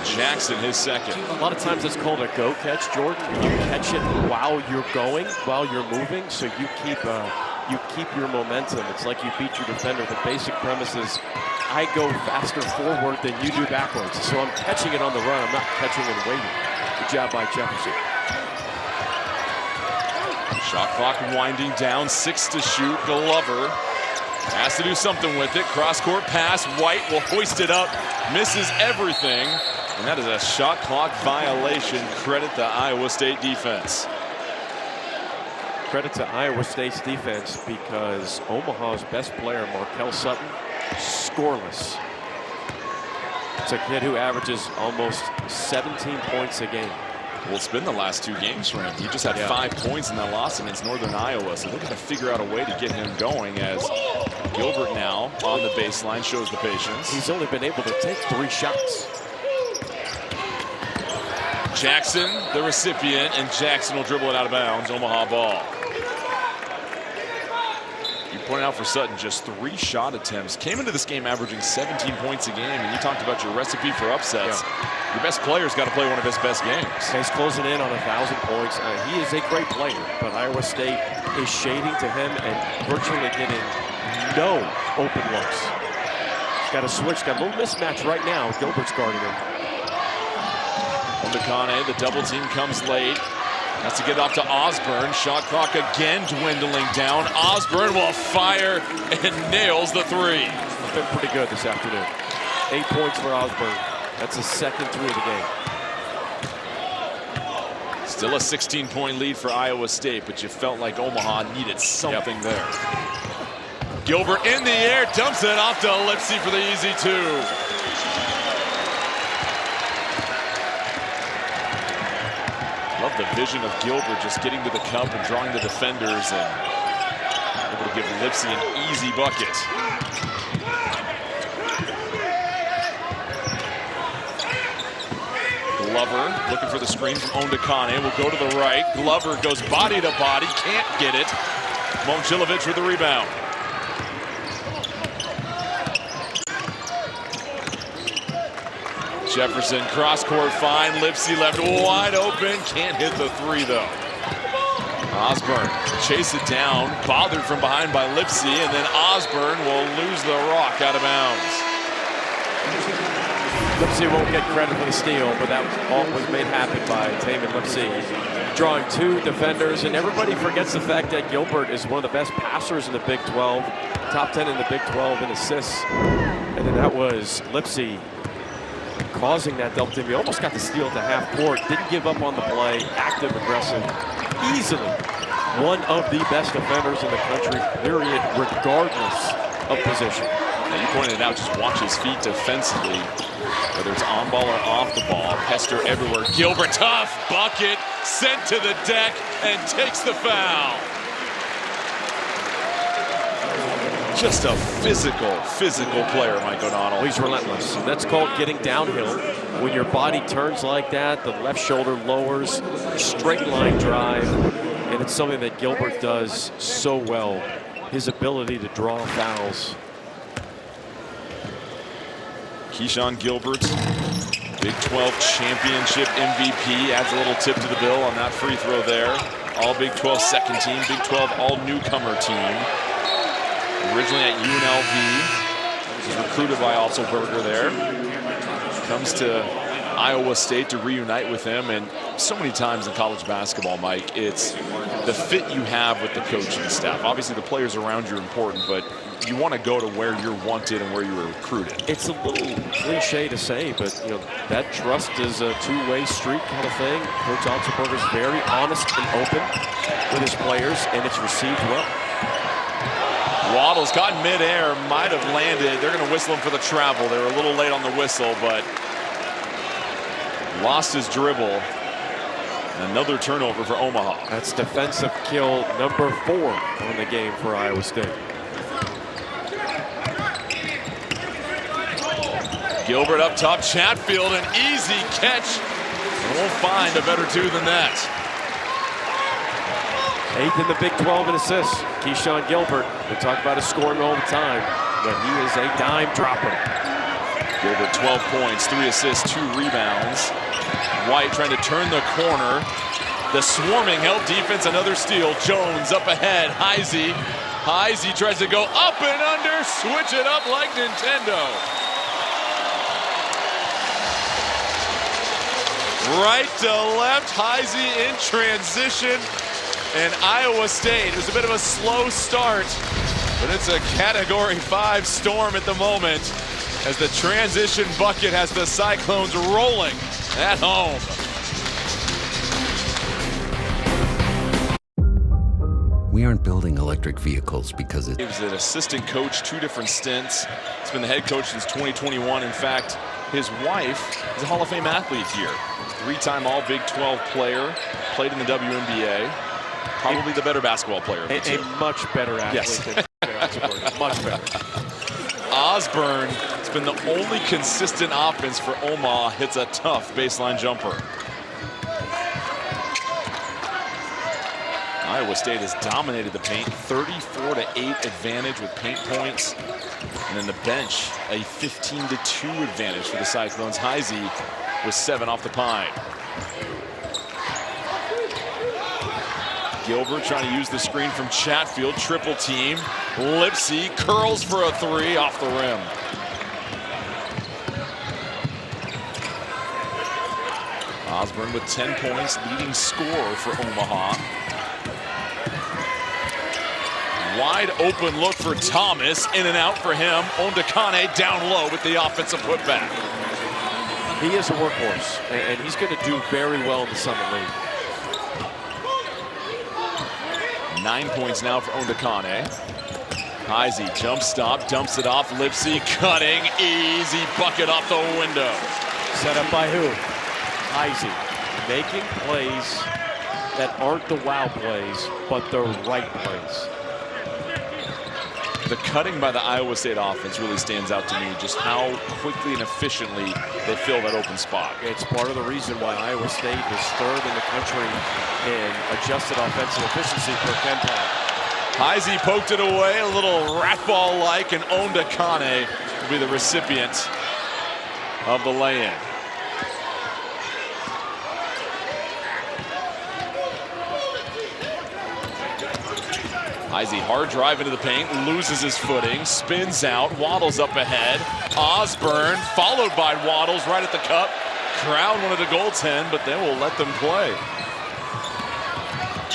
Jackson, his second. A lot of times it's called a go catch, Jordan. You catch it while you're going, while you're moving, so you keep your momentum. It's like you beat your defender. The basic premise is I go faster forward than you do backwards. So I'm catching it on the run. I'm not catching and waiting. Good job by Jefferson. Shot clock winding down, 6 to shoot. Glover has to do something with it. Cross-court pass. White will hoist it up. Misses everything. And that is a shot clock violation. Credit the Iowa State defense. Credit to Iowa State's defense because Omaha's best player, Markel Sutton, scoreless. It's a kid who averages almost 17 points a game. Well, it's been the last 2 games for him. He just had 5 points in that loss against Northern Iowa. So they're going to figure out a way to get him going as Gilbert now on the baseline shows the patience. He's only been able to take 3 shots. Jackson, the recipient, and Jackson will dribble it out of bounds. Omaha ball. You pointed out for Sutton, just 3 shot attempts. Came into this game averaging 17 points a game, and you talked about your recipe for upsets. Yeah. Your best player's got to play one of his best games. He's closing in on 1,000 points. He is a great player, but Iowa State is shading to him and virtually getting no open looks. He's got a switch, got a little mismatch right now. Gilbert's guarding him. Ondakane, the double team comes late. Has to get off to Osborne. Shot clock again dwindling down. Osborne will fire and nails the 3. He's been pretty good this afternoon. 8 points for Osborne. That's his second 3 of the game. Still a 16-point lead for Iowa State, but you felt like Omaha needed something there. Gilbert in the air, dumps it off to Lipsy for the easy 2. Love the vision of Gilbert just getting to the cup and drawing the defenders and able to give Lipsy an easy bucket. Glover looking for the screen from Ondakane. Will go to the right. Glover goes body to body. Can't get it. Momcilovic with the rebound. Jefferson cross-court fine. Lipsy left wide open. Can't hit the 3 though. Osborne chase it down. Bothered from behind by Lipsy, and then Osborne will lose the rock out of bounds. Lipsy won't get credit for the steal, but that all was made happen by Taman Lipsy. Drawing 2 defenders, and everybody forgets the fact that Gilbert is one of the best passers in the Big 12. Top 10 in the Big 12 in assists. And then that was Lipsy causing that double team. He almost got the steal at the half court. Didn't give up on the play. Active, aggressive. Easily one of the best defenders in the country, period, regardless of position. Now you pointed out, just watch his feet defensively. Whether it's on ball or off the ball, pester everywhere. Gilbert, tough bucket, sent to the deck and takes the foul. Just a physical player, Mike O'Donnell. He's relentless. And that's called getting downhill. When your body turns like that, the left shoulder lowers, straight line drive, and it's something that Gilbert does so well. His ability to draw fouls. Keyshawn Gilbert, Big 12 championship MVP, adds a little tip to the bill on that free throw there. All Big 12 second team, Big 12 all newcomer team. Originally at UNLV, was recruited by Otzelberger there. Comes to Iowa State to reunite with him, and so many times in college basketball, Mike, it's the fit you have with the coaching staff. Obviously, the players around you are important, but you want to go to where you're wanted and where you were recruited. It's a little cliche to say, but you know that trust is a two-way street kind of thing. Coach Otzelberger's very honest and open with his players, and it's received well. Waddles caught in midair, might have landed. They're going to whistle him for the travel. They were a little late on the whistle, but lost his dribble. Another turnover for Omaha. That's defensive kill number 4 on the game for Iowa State. Gilbert up top, Chatfield, an easy catch. And we'll find a better two than that. 8th in the Big 12 in assists. Keyshawn Gilbert. We talk about his scoring all the time, but he is a dime dropper. Gilbert 12 points, 3 assists, 2 rebounds. White trying to turn the corner. The swarming help defense, another steal. Jones up ahead, Heisey. Heisey tries to go up and under, switch it up like Nintendo. Right to left, Heisey in transition. And Iowa State, it was a bit of a slow start, but it's a Category 5 storm at the moment as the transition bucket has the Cyclones rolling at home. We aren't building electric vehicles because He was an assistant coach, 2 different stints. He's been the head coach since 2021. In fact, his wife is a Hall of Fame athlete here. 3-time All Big 12 player, played in the WNBA. Probably the better basketball player. A much better athlete. Yes. Than much better. Osborne, it's been the only consistent offense for Omaha, hits a tough baseline jumper. Iowa State has dominated the paint, 34-8 advantage with paint points. And then the bench, a 15-2 advantage for the Cyclones. Heisey with 7 off the pine. Gilbert trying to use the screen from Chatfield, triple team. Lipsey curls for a 3 off the rim. Osborne with 10 points, leading scorer for Omaha. Wide open look for Thomas, in and out for him. Ondakane down low with the offensive putback. He is a workhorse, and he's going to do very well in the Summer League. 9 points now for Ondakane. Heisey jump stop, dumps it off. Lipsey cutting, easy bucket off the window. Set up by who? Heisey. Making plays that aren't the wow plays, but the right plays. The cutting by the Iowa State offense really stands out to me, just how quickly and efficiently they fill that open spot. It's part of the reason why Iowa State is 3rd in the country in adjusted offensive efficiency per KenPom. Heisey poked it away, a little rat ball-like, and Ondakane will be the recipient of the lay-in. Heisey hard drive into the paint, loses his footing, spins out, Waddles up ahead. Osborne followed by Waddles right at the cup. Crowd wanted to goaltend, but then we'll let them play.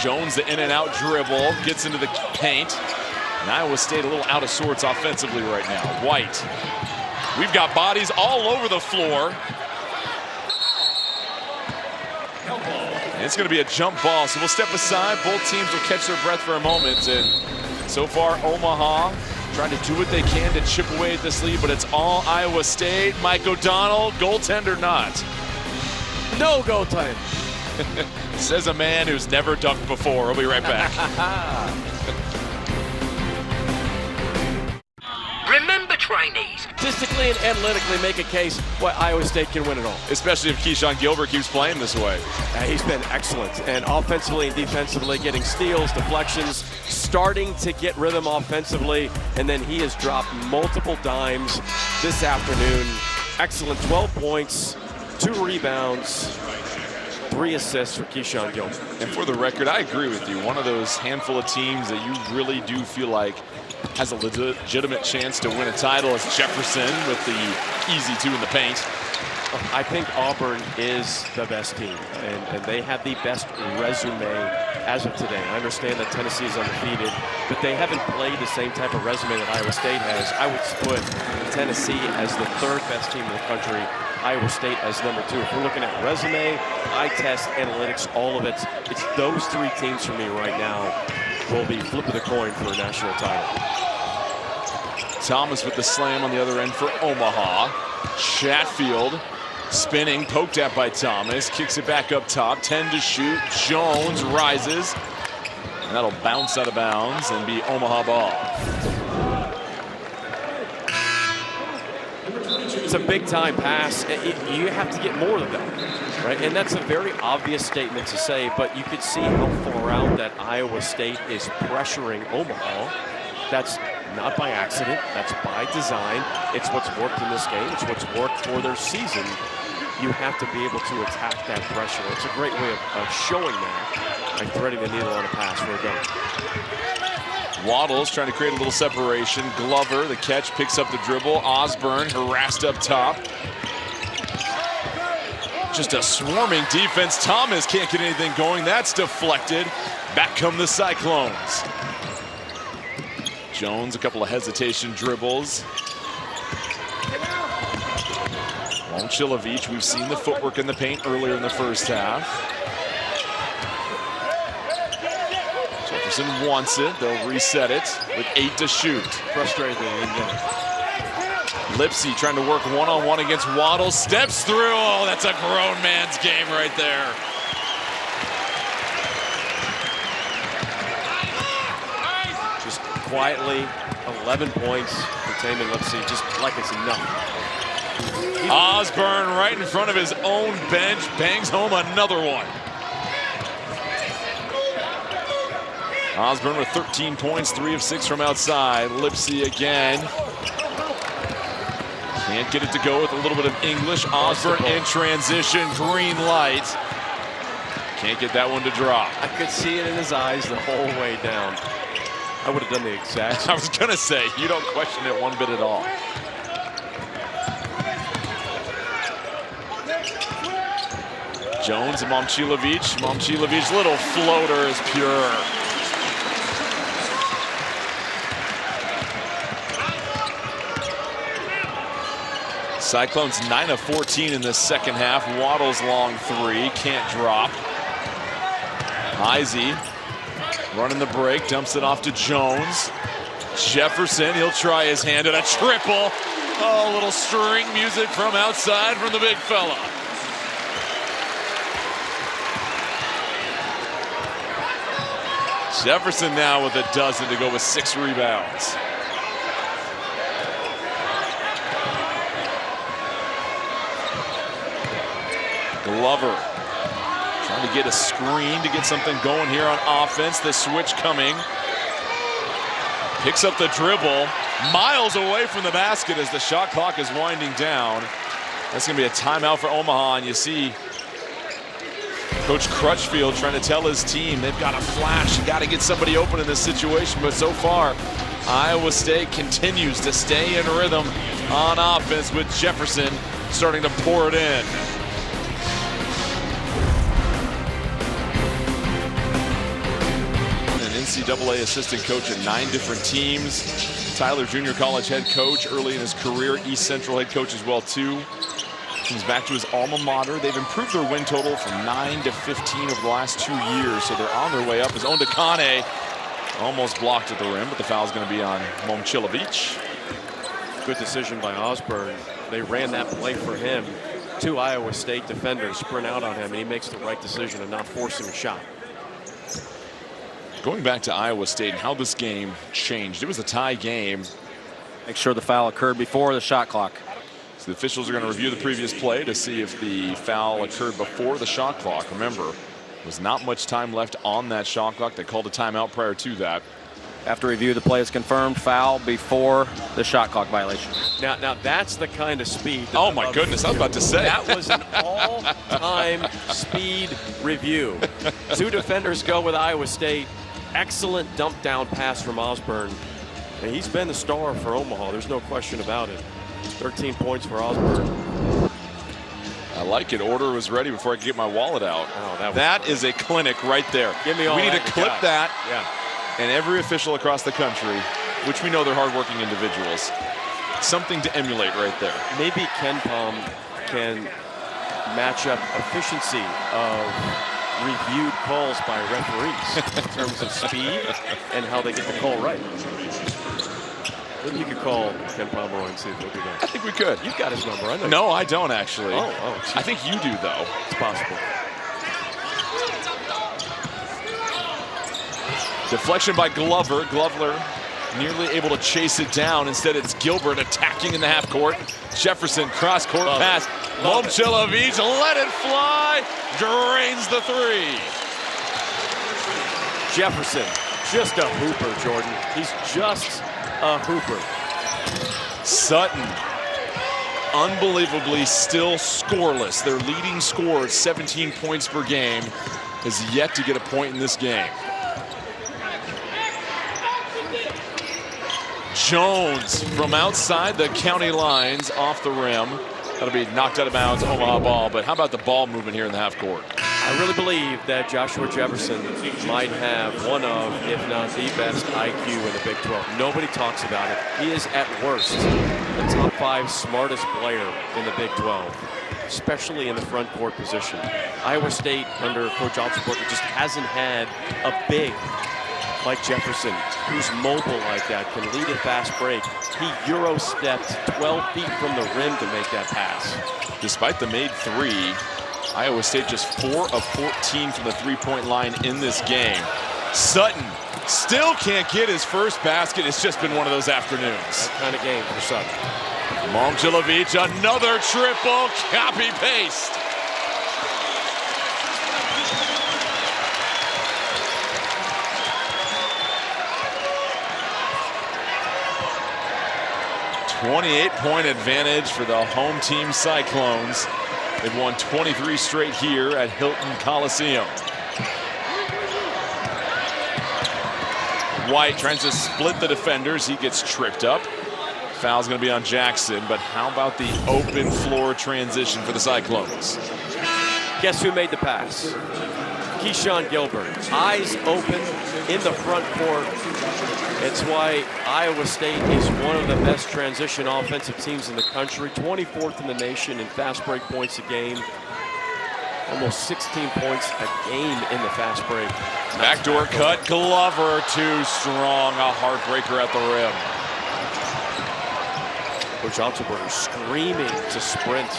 Jones, the in and out dribble, gets into the paint. And Iowa State a little out of sorts offensively right now. White. We've got bodies all over the floor. And it's going to be a jump ball, so we'll step aside. Both teams will catch their breath for a moment. And so far, Omaha trying to do what they can to chip away at this lead, but it's all Iowa State. Mike O'Donnell, goaltender not. No goaltend. Says a man who's never dunked before. We'll be right back. statistically and analytically make a case why Iowa State can win it all. Especially if Keyshawn Gilbert keeps playing this way. He's been excellent, and offensively and defensively, getting steals, deflections, starting to get rhythm offensively, and then he has dropped multiple dimes this afternoon. Excellent, 12 points, 2 rebounds, 3 assists for Keyshawn Gilbert. And for the record, I agree with you. One of those handful of teams that you really do feel like has a legitimate chance to win a title is Jefferson with the easy 2 in the paint. I think Auburn is the best team, and they have the best resume as of today. I understand that Tennessee is undefeated, but they haven't played the same type of resume that Iowa State has. I would put Tennessee as the 3rd best team in the country, Iowa State as number 2. If we're looking at resume, eye test, analytics, all of it, it's those 3 teams for me right now will be flipping the coin for a national title. Thomas with the slam on the other end for Omaha. Chatfield spinning, poked at by Thomas, kicks it back up top, 10 to shoot. Jones rises, and that'll bounce out of bounds and be Omaha ball. It's a big time pass. You have to get more of that, right? And that's a very obvious statement to say, but you could see how far out that Iowa State is pressuring Omaha. That's not by accident, that's by design. It's what's worked in this game, it's what's worked for their season. You have to be able to attack that pressure. It's a great way of showing that by threading the needle on a pass for a dunk. Waddles trying to create a little separation. Glover, the catch, picks up the dribble. Osborne harassed up top. Just a swarming defense. Thomas can't get anything going. That's deflected. Back come the Cyclones. Jones, a couple of hesitation dribbles. Momcilovic, we've seen the footwork in the paint earlier in the first half. Jefferson wants it. They'll reset it with 8 to shoot. Frustrated that he didn't get it. Lipsy trying to work one-on-one against Waddle. Steps through. Oh, that's a grown man's game right there. Just quietly, 11 points for Taman Lipsy, just like it's enough. Osborne right in front of his own bench, bangs home another one. Osborne with 13 points, 3 of 6 from outside. Lipsy again. Can't get it to go with a little bit of English. Osborne in transition, green light. Can't get that one to drop. I could see it in his eyes the whole way down. I would have done the exact same. I was gonna say, you don't question it one bit at all. Jones and Momcilovic. Momcilovic's little floater is pure. Cyclones 9 of 14 in the second half. Waddle's long 3, can't drop. Izzy running the break, dumps it off to Jones. Jefferson, he'll try his hand at a triple. Oh, a little string music from outside from the big fella. Jefferson now with a dozen to go with 6 rebounds. Glover trying to get a screen to get something going here on offense. The switch coming. Picks up the dribble. Miles away from the basket as the shot clock is winding down. That's going to be a timeout for Omaha, and you see Coach Crutchfield trying to tell his team they've got to flash. You got to get somebody open in this situation, but so far Iowa State continues to stay in rhythm on offense with Jefferson starting to pour it in. NCAA assistant coach at 9 different teams. Tyler Junior College head coach early in his career. East Central head coach as well too. Comes back to his alma mater. They've improved their win total from 9 to 15 over the last 2 years, so they're on their way up. His own Dekane almost blocked at the rim, but the foul's going to be on Momcilovic. Good decision by Osborne. They ran that play for him. 2 Iowa State defenders sprint out on him, and he makes the right decision of not forcing a shot. Going back to Iowa State and how this game changed. It was a tie game Make sure the foul occurred before the shot clock. So the officials are going to review the previous play to see if the foul occurred before the shot clock. Remember, there was not much time left on that shot clock. They called a timeout prior to that. After review, the play is confirmed. Foul before the shot clock violation. Now that's the kind of speed. Oh my goodness, I was about to say. That was an all-time speed review. 2 defenders go with Iowa State. Excellent dump down pass from Osborne. And he's been the star for Omaha. There's no question about it. 13 points for Osborne. I like it. Order was ready before I could get my wallet out. Oh, that is a clinic right there. Give me all we need that to clip that. Yeah. And every official across the country, which we know they're hardworking individuals, something to emulate right there. Maybe Ken Palm can match up efficiency of reviewed calls by referees in terms of speed and how they get the call right. Maybe you could call Ken Pomeroy and see if he'll do that. I think we could. You've got his number, I know. No, I don't actually. Oh, I think you do, though. It's possible. Deflection by Glover. Glover nearly able to chase it down. Instead, it's Gilbert attacking in the half court. Jefferson cross-court pass. Momcilovic let it fly. Drains the 3. Jefferson, just a hooper, Jordan. He's just a hooper. Sutton, unbelievably still scoreless. Their leading scorer, 17 points per game, has yet to get a point in this game. Jones from outside the county lines off the rim. That'll be knocked out of bounds, Omaha ball. But how about the ball movement here in the half court? I really believe that Joshua Jefferson might have one of, if not the best IQ in the Big 12. Nobody talks about it. He is at worst the top 5 smartest player in the Big 12, especially in the front court position. Iowa State under Coach Altenburger just hasn't had a big like Jefferson, who's mobile like that, can lead a fast break. He Euro stepped 12 feet from the rim to make that pass. Despite the made 3, Iowa State just 4 of 14 from the 3-point line in this game. Sutton still can't get his first basket. It's just been one of those afternoons. That kind of game for Sutton. Momcilovic, another triple, copy-paste. .28 advantage for the home team Cyclones. They've won 23 straight here at Hilton Coliseum. White tries to split the defenders. He gets tripped up. Foul's going to be on Jackson, but how about the open floor transition for the Cyclones? Guess who made the pass? Keyshawn Gilbert. Eyes open in the front court. It's why Iowa State is one of the best transition offensive teams in the country. 24th in the nation in fast break points a game. Almost 16 points a game in the fast break. Backdoor cut, Glover too strong. A heartbreaker at the rim. Coach Altenburger screaming to sprint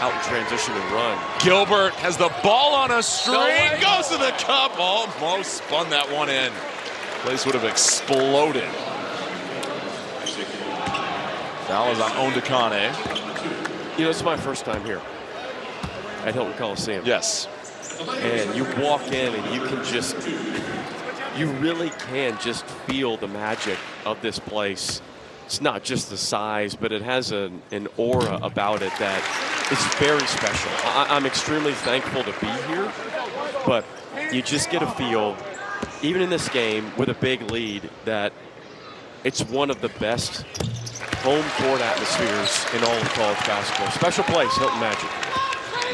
out in transition and run. Gilbert has the ball on a string, goes to the cup, almost spun that one in. Place would have exploded. Foul is on Ondekane. You know, it's my first time here at Hilton Coliseum. Yes. And you walk in and you can just, you really can just feel the magic of this place. It's not just the size, but it has an aura about it that is very special. I'm extremely thankful to be here, but you just get a feel, even in this game with a big lead, that it's one of the best home court atmospheres in all of college basketball. Special place, Hilton Magic.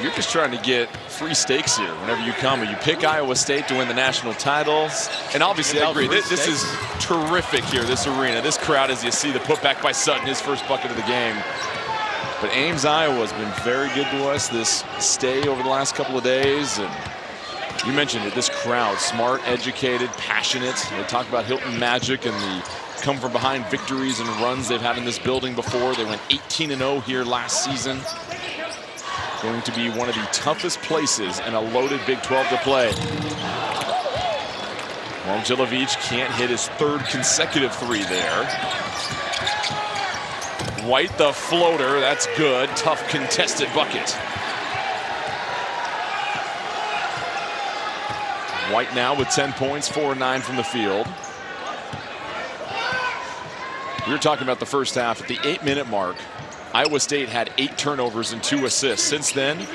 You're just trying to get free stakes here whenever you come. You pick Iowa State to win the national titles. And obviously, I agree, this is terrific here, this arena. This crowd, as you see, the putback by Sutton, his first bucket of the game. But Ames, Iowa has been very good to us this stay over the last couple of days. And you mentioned it, this crowd, smart, educated, passionate. They talk about Hilton Magic and the come-from-behind victories and runs they've had in this building before. They went 18-0 here last season. Going to be one of the toughest places in a loaded Big 12 to play. Momcilovic can't hit his third consecutive 3 there. White the floater, that's good. Tough contested bucket. White now with 10 points, 4-9 from the field. We were talking about the first half. At the 8-minute mark, Iowa State had 8 turnovers and 2 assists. Since then,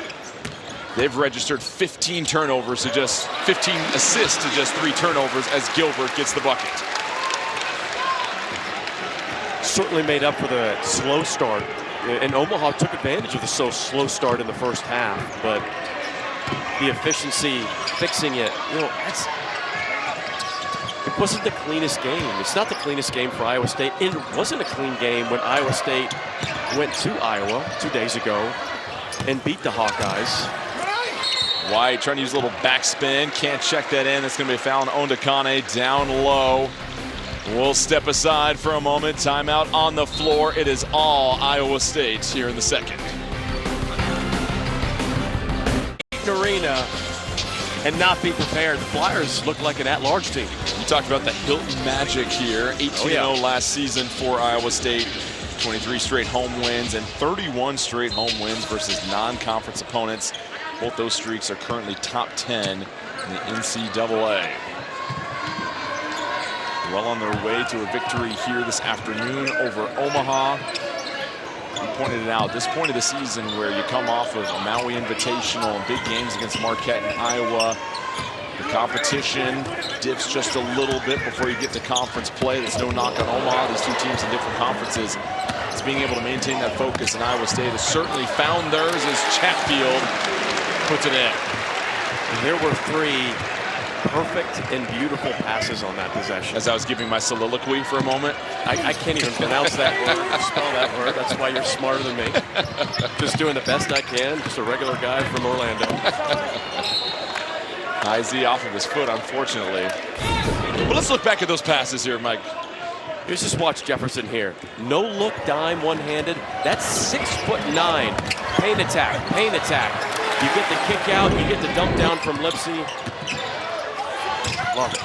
they've registered 15 turnovers to just 15 assists to just 3 turnovers as Gilbert gets the bucket. Certainly made up for the slow start. And Omaha took advantage of the slow start in the first half, but the efficiency, fixing it, it wasn't the cleanest game. It's not the cleanest game for Iowa State. It wasn't a clean game when Iowa State went to Iowa 2 days ago and beat the Hawkeyes. White trying to use a little backspin, can't check that in. That's going to be a foul on Ondakane down low. We'll step aside for a moment. Timeout on the floor. It is all Iowa State here in the second. Arena and not be prepared. The Flyers look like an at-large team. You talked about the Hilton Magic here. 18-0 last season for Iowa State. 23 straight home wins and 31 straight home wins versus non-conference opponents. Both those streaks are currently top 10 in the NCAA. Well on their way to a victory here this afternoon over Omaha. We pointed it out, this point of the season where you come off of a Maui Invitational and big games against Marquette and Iowa, the competition dips just a little bit before you get to conference play. There's no knock on Omaha. These two teams in different conferences. It's being able to maintain that focus, and Iowa State has certainly found theirs as Chatfield puts it in. There were 3 perfect and beautiful passes on that possession. As I was giving my soliloquy for a moment. I can't even pronounce that word or spell that word. That's why you're smarter than me. Just doing the best I can. Just a regular guy from Orlando. IZ off of his foot, unfortunately. But let's look back at those passes here, Mike. Here's just watch Jefferson here. No look dime one-handed. That's 6'9". Paint attack, paint attack. You get the kick out, you get the dump down from Lipsey. Love it.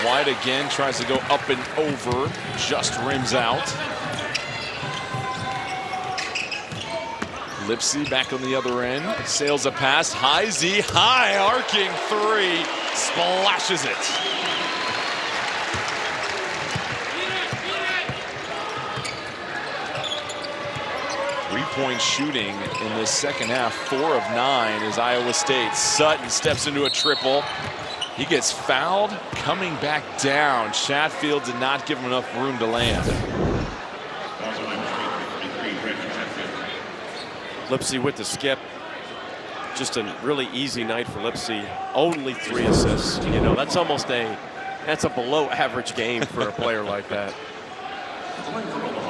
White again tries to go up and over, just rims out. Lipsey back on the other end, sails a pass, high Z, high arcing 3, splashes it. Three-point shooting in this second half, 4 of 9 is Iowa State. Sutton steps into a triple. He gets fouled, coming back down. Chatfield did not give him enough room to land. Lipsey with the skip. Just a really easy night for Lipsey. Only 3 assists. You know, that's a below average game for a player like that.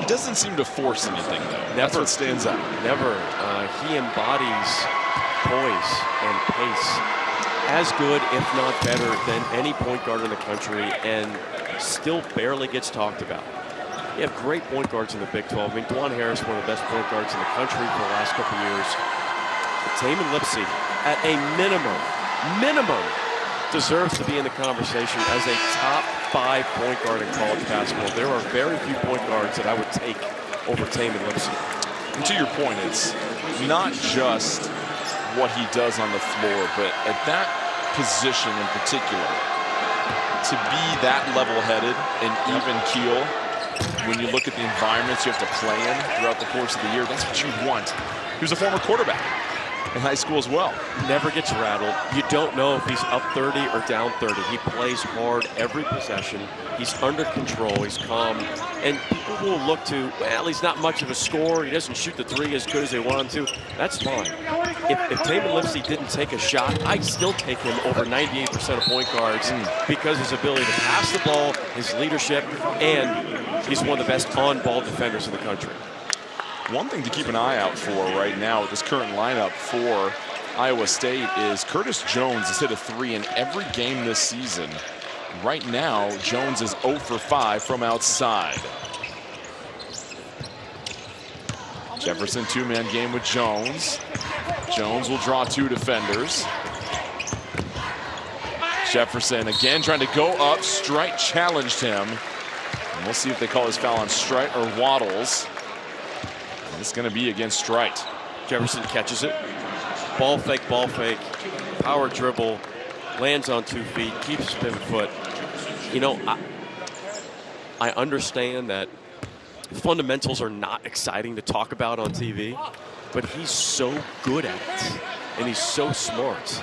He doesn't seem to force anything, though. That's what stands out. Never. He embodies poise and pace as good, if not better, than any point guard in the country, and still barely gets talked about. You have great point guards in the Big 12. I mean, Dwan Harris, one of the best point guards in the country for the last couple years. But Tamin Lipsey, at a minimum, deserves to be in the conversation as a top 5 point guard in college basketball. There are very few point guards that I would take over Tamin Lipsey. And to your point, it's not just what he does on the floor, but at that position in particular, to be that level-headed and even keel, when you look at the environments you have to play in throughout the course of the year, that's what you want. He was a former quarterback in high school as well. Never gets rattled. You don't know if he's up 30 or down 30. He plays hard every possession. He's under control. He's calm. And people will look to, well, he's not much of a scorer. He doesn't shoot the 3 as good as they want him to. That's fine. If Tamin Lipsey didn't take a shot, I'd still take him over 98% of point guards because his ability to pass the ball, his leadership, and he's one of the best on-ball defenders in the country. One thing to keep an eye out for right now with this current lineup for Iowa State is Curtis Jones has hit a 3 in every game this season. Right now, Jones is 0 for 5 from outside. Jefferson 2-man game with Jones. Jones will draw 2 defenders. Jefferson again trying to go up. Strite challenged him. And we'll see if they call his foul on Strite or Waddles. It's going to be against Strite. Jefferson catches it. Ball fake, power dribble, lands on 2 feet, keeps his pivot foot. You know, I understand that fundamentals are not exciting to talk about on TV, but he's so good at it, and he's so smart.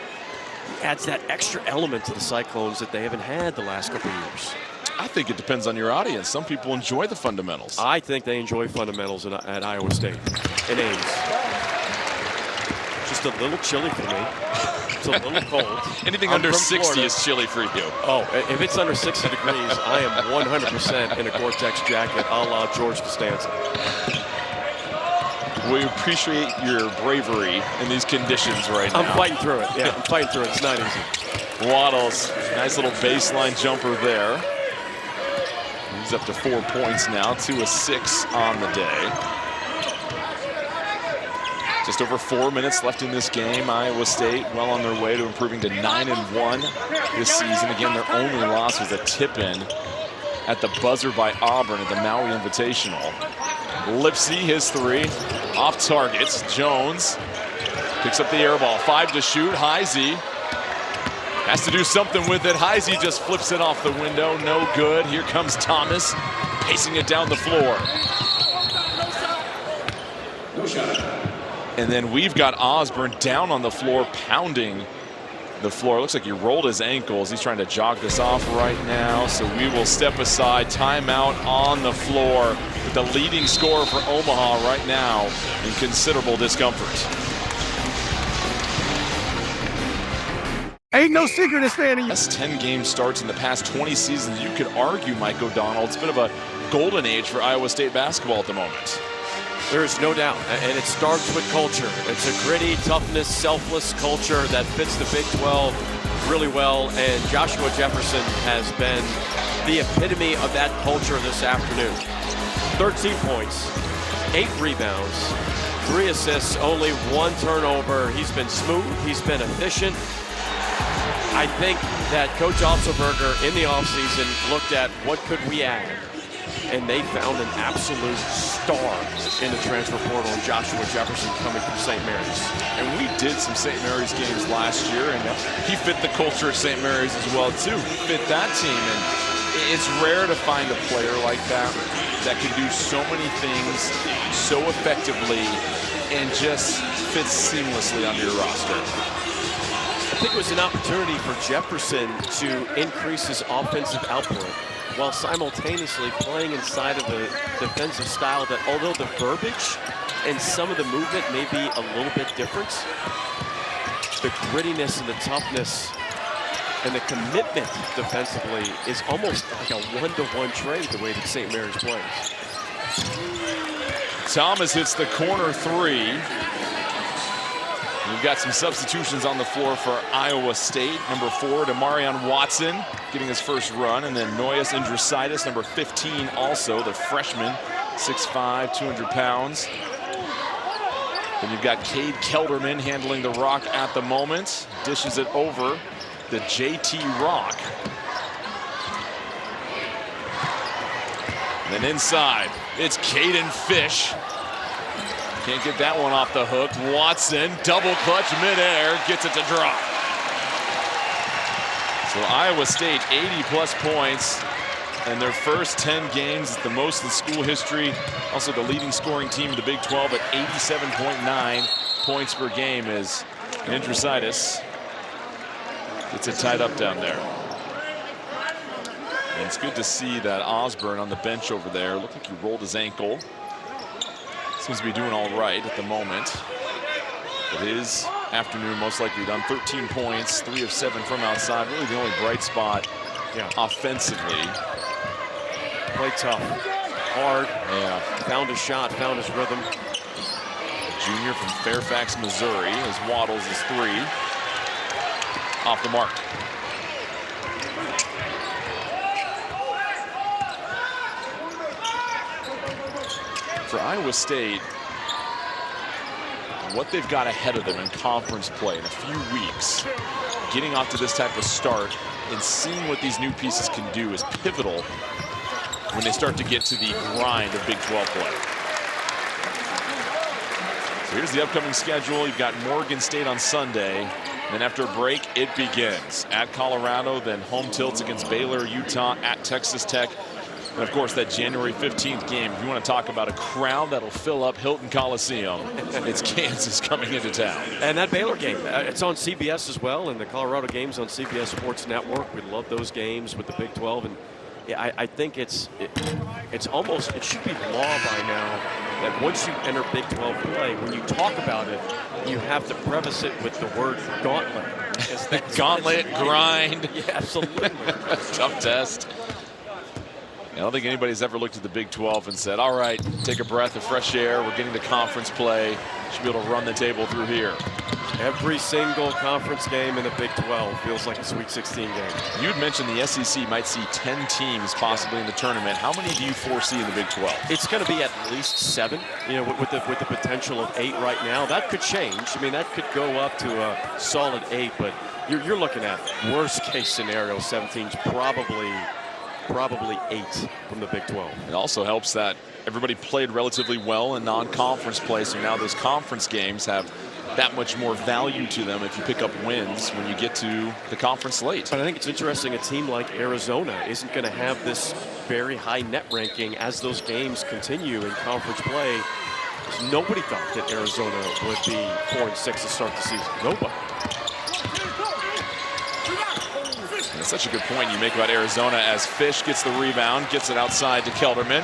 He adds that extra element to the Cyclones that they haven't had the last couple of years. I think it depends on your audience. Some people enjoy the fundamentals. I think they enjoy fundamentals at Iowa State and Ames. Just a little chilly for me. It's a little cold. Anything I'm under from 60 Florida. is chilly for you. Oh, if it's under 60 degrees, I am 100% in a Gore-Tex jacket a la George Costanza. We appreciate your bravery in these conditions right now. I'm fighting through it. Yeah, I'm fighting through it. It's not easy. Waddles, nice little baseline jumper there. He's up to 4 points now, 2 of 6 on the day. Just over 4 minutes left in this game. Iowa State well on their way to improving to 9-1 this season. Again, their only loss was a tip-in at the buzzer by Auburn at the Maui Invitational. Lipsy, his 3, off targets. Jones picks up the air ball. 5 to shoot. Heisey has to do something with it. Heisey just flips it off the window. No good. Here comes Thomas, pacing it down the floor. And then we've got Osborne down on the floor, pounding the floor. Looks like he rolled his ankles. He's trying to jog this off right now. So we will step aside. Timeout on the floor with the leading scorer for Omaha right now in considerable discomfort. Ain't no secret it's staying in you. Best 10 game starts in the past 20 seasons. You could argue, Mike O'Donnell, it's a bit of a golden age for Iowa State basketball at the moment. There's no doubt, and it starts with culture. It's a gritty, toughness, selfless culture that fits the Big 12 really well, and Joshua Jefferson has been the epitome of that culture this afternoon. 13 points, 8 rebounds, 3 assists, only 1 turnover. He's been smooth, he's been efficient. I think that Coach Otzelberger in the offseason looked at what could we add, and they found an absolute star in the transfer portal in Joshua Jefferson coming from St. Mary's. And we did some St. Mary's games last year, and he fit the culture at St. Mary's as well, too. Fit that team, and it's rare to find a player like that that can do so many things so effectively and just fits seamlessly onto your roster. I think it was an opportunity for Jefferson to increase his offensive output while simultaneously playing inside of a defensive style that, although the verbiage and some of the movement may be a little bit different, the grittiness and the toughness and the commitment defensively is almost like a one-to-one trade the way that St. Mary's plays. Thomas hits the corner 3. We've got some substitutions on the floor for Iowa State. Number 4, Demarion Watson getting his first run, and then Noyes Indrusitis, number 15, also the freshman, 6'5", 200 pounds. Then you've got Cade Kelderman handling the rock at the moment. Dishes it over to JT Rock. And then inside, it's Caden Fish. Can't get that one off the hook. Watson, double clutch midair, gets it to drop. So Iowa State, 80-plus points in their first 10 games. It's the most in school history. Also the leading scoring team in the Big 12 at 87.9 points per game as Indrusitis gets it tied up down there. And it's good to see that Osborne on the bench over there. Looked like he rolled his ankle. Seems to be doing all right at the moment. But his afternoon most likely done. 13 points, 3 of 7 from outside. Really the only bright spot offensively. Play tough, hard, Found his shot, found his rhythm. a junior from Fairfax, Missouri, as Waddles is 3. Off the mark. For Iowa State, what they've got ahead of them in conference play in a few weeks, getting off to this type of start and seeing what these new pieces can do is pivotal when they start to get to the grind of Big 12 play. So here's the upcoming schedule. You've got Morgan State on Sunday. Then after a break, it begins. At Colorado, then home tilts against Baylor, Utah, at Texas Tech. And of course, that January 15th game, if you want to talk about a crowd that'll fill up Hilton Coliseum, it's Kansas coming into town. And that Baylor game, it's on CBS as well, and the Colorado game's on CBS Sports Network. We love those games with the Big 12. And yeah, I think it's almost, it should be law by now that once you enter Big 12 play, when you talk about it, you have to preface it with the word gauntlet. Gauntlet, grind. Yeah, absolutely. Tough test. I don't think anybody's ever looked at the Big 12 and said, all right, take a breath of fresh air. We're getting to conference play. Should be able to run the table through here. Every single conference game in the Big 12 feels like a Sweet 16 game. You'd mentioned the SEC might see 10 teams possibly in the tournament. How many do you foresee in the Big 12? It's going to be at least 7, you know, with the potential of 8 right now. That could change. I mean, that could go up to a solid 8, but you're looking at worst case scenario, 17's probably 8 from the Big 12. It also helps that everybody played relatively well in non-conference play, so now those conference games have that much more value to them if you pick up wins when you get to the conference slate. But I think it's interesting, a team like Arizona isn't going to have this very high net ranking as those games continue in conference play. Nobody thought that Arizona would be 4-6 to start the season. Nobody. That's such a good point you make about Arizona as Fish gets the rebound, gets it outside to Kelderman.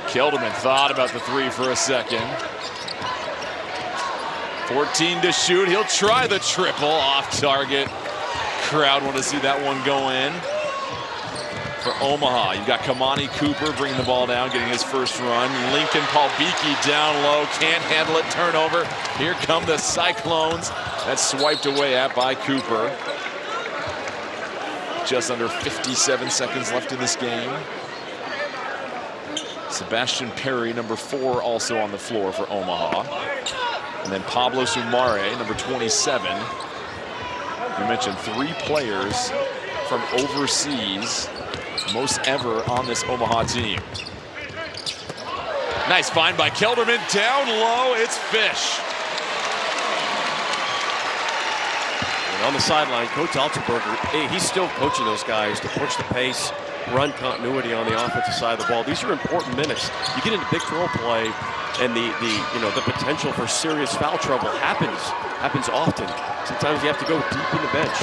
Kelderman thought about the 3 for a second. 14 to shoot. He'll try the triple off target. Crowd want to see that one go in. For Omaha, you've got Kamani Cooper bringing the ball down, getting his first run. Lincoln Palbiki down low, can't handle it, turnover. Here come the Cyclones. That's swiped away at by Cooper. Just under 57 seconds left in this game. Sebastian Perry, number 4, also on the floor for Omaha. And then Pablo Sumare, number 27. You mentioned 3 players from overseas, most ever on this Omaha team. Nice find by Kelderman, down low, it's Fish. And on the sideline, Coach Altenberger, he's still coaching those guys to push the pace, run continuity on the offensive side of the ball. These are important minutes. You get into Big 12 play, and the potential for serious foul trouble happens often. Sometimes you have to go deep in the bench.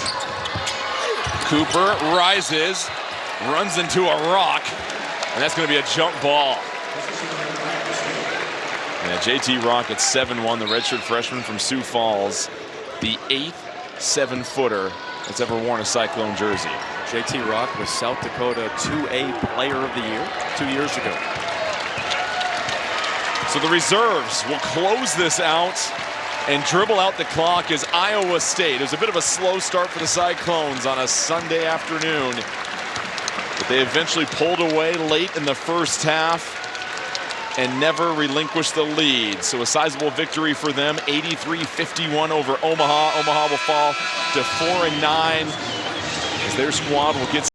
Cooper rises, runs into a rock, and that's going to be a jump ball. Yeah, JT Rock at 7'1", the redshirt freshman from Sioux Falls, the 8th 7-footer that's ever worn a Cyclone jersey. JT Rock was South Dakota 2A Player of the Year 2 years ago. So the reserves will close this out and dribble out the clock as Iowa State. It was a bit of a slow start for the Cyclones on a Sunday afternoon, but they eventually pulled away late in the first half and never relinquished the lead. So a sizable victory for them, 83-51 over Omaha. Omaha will fall to 4-9 as their squad will get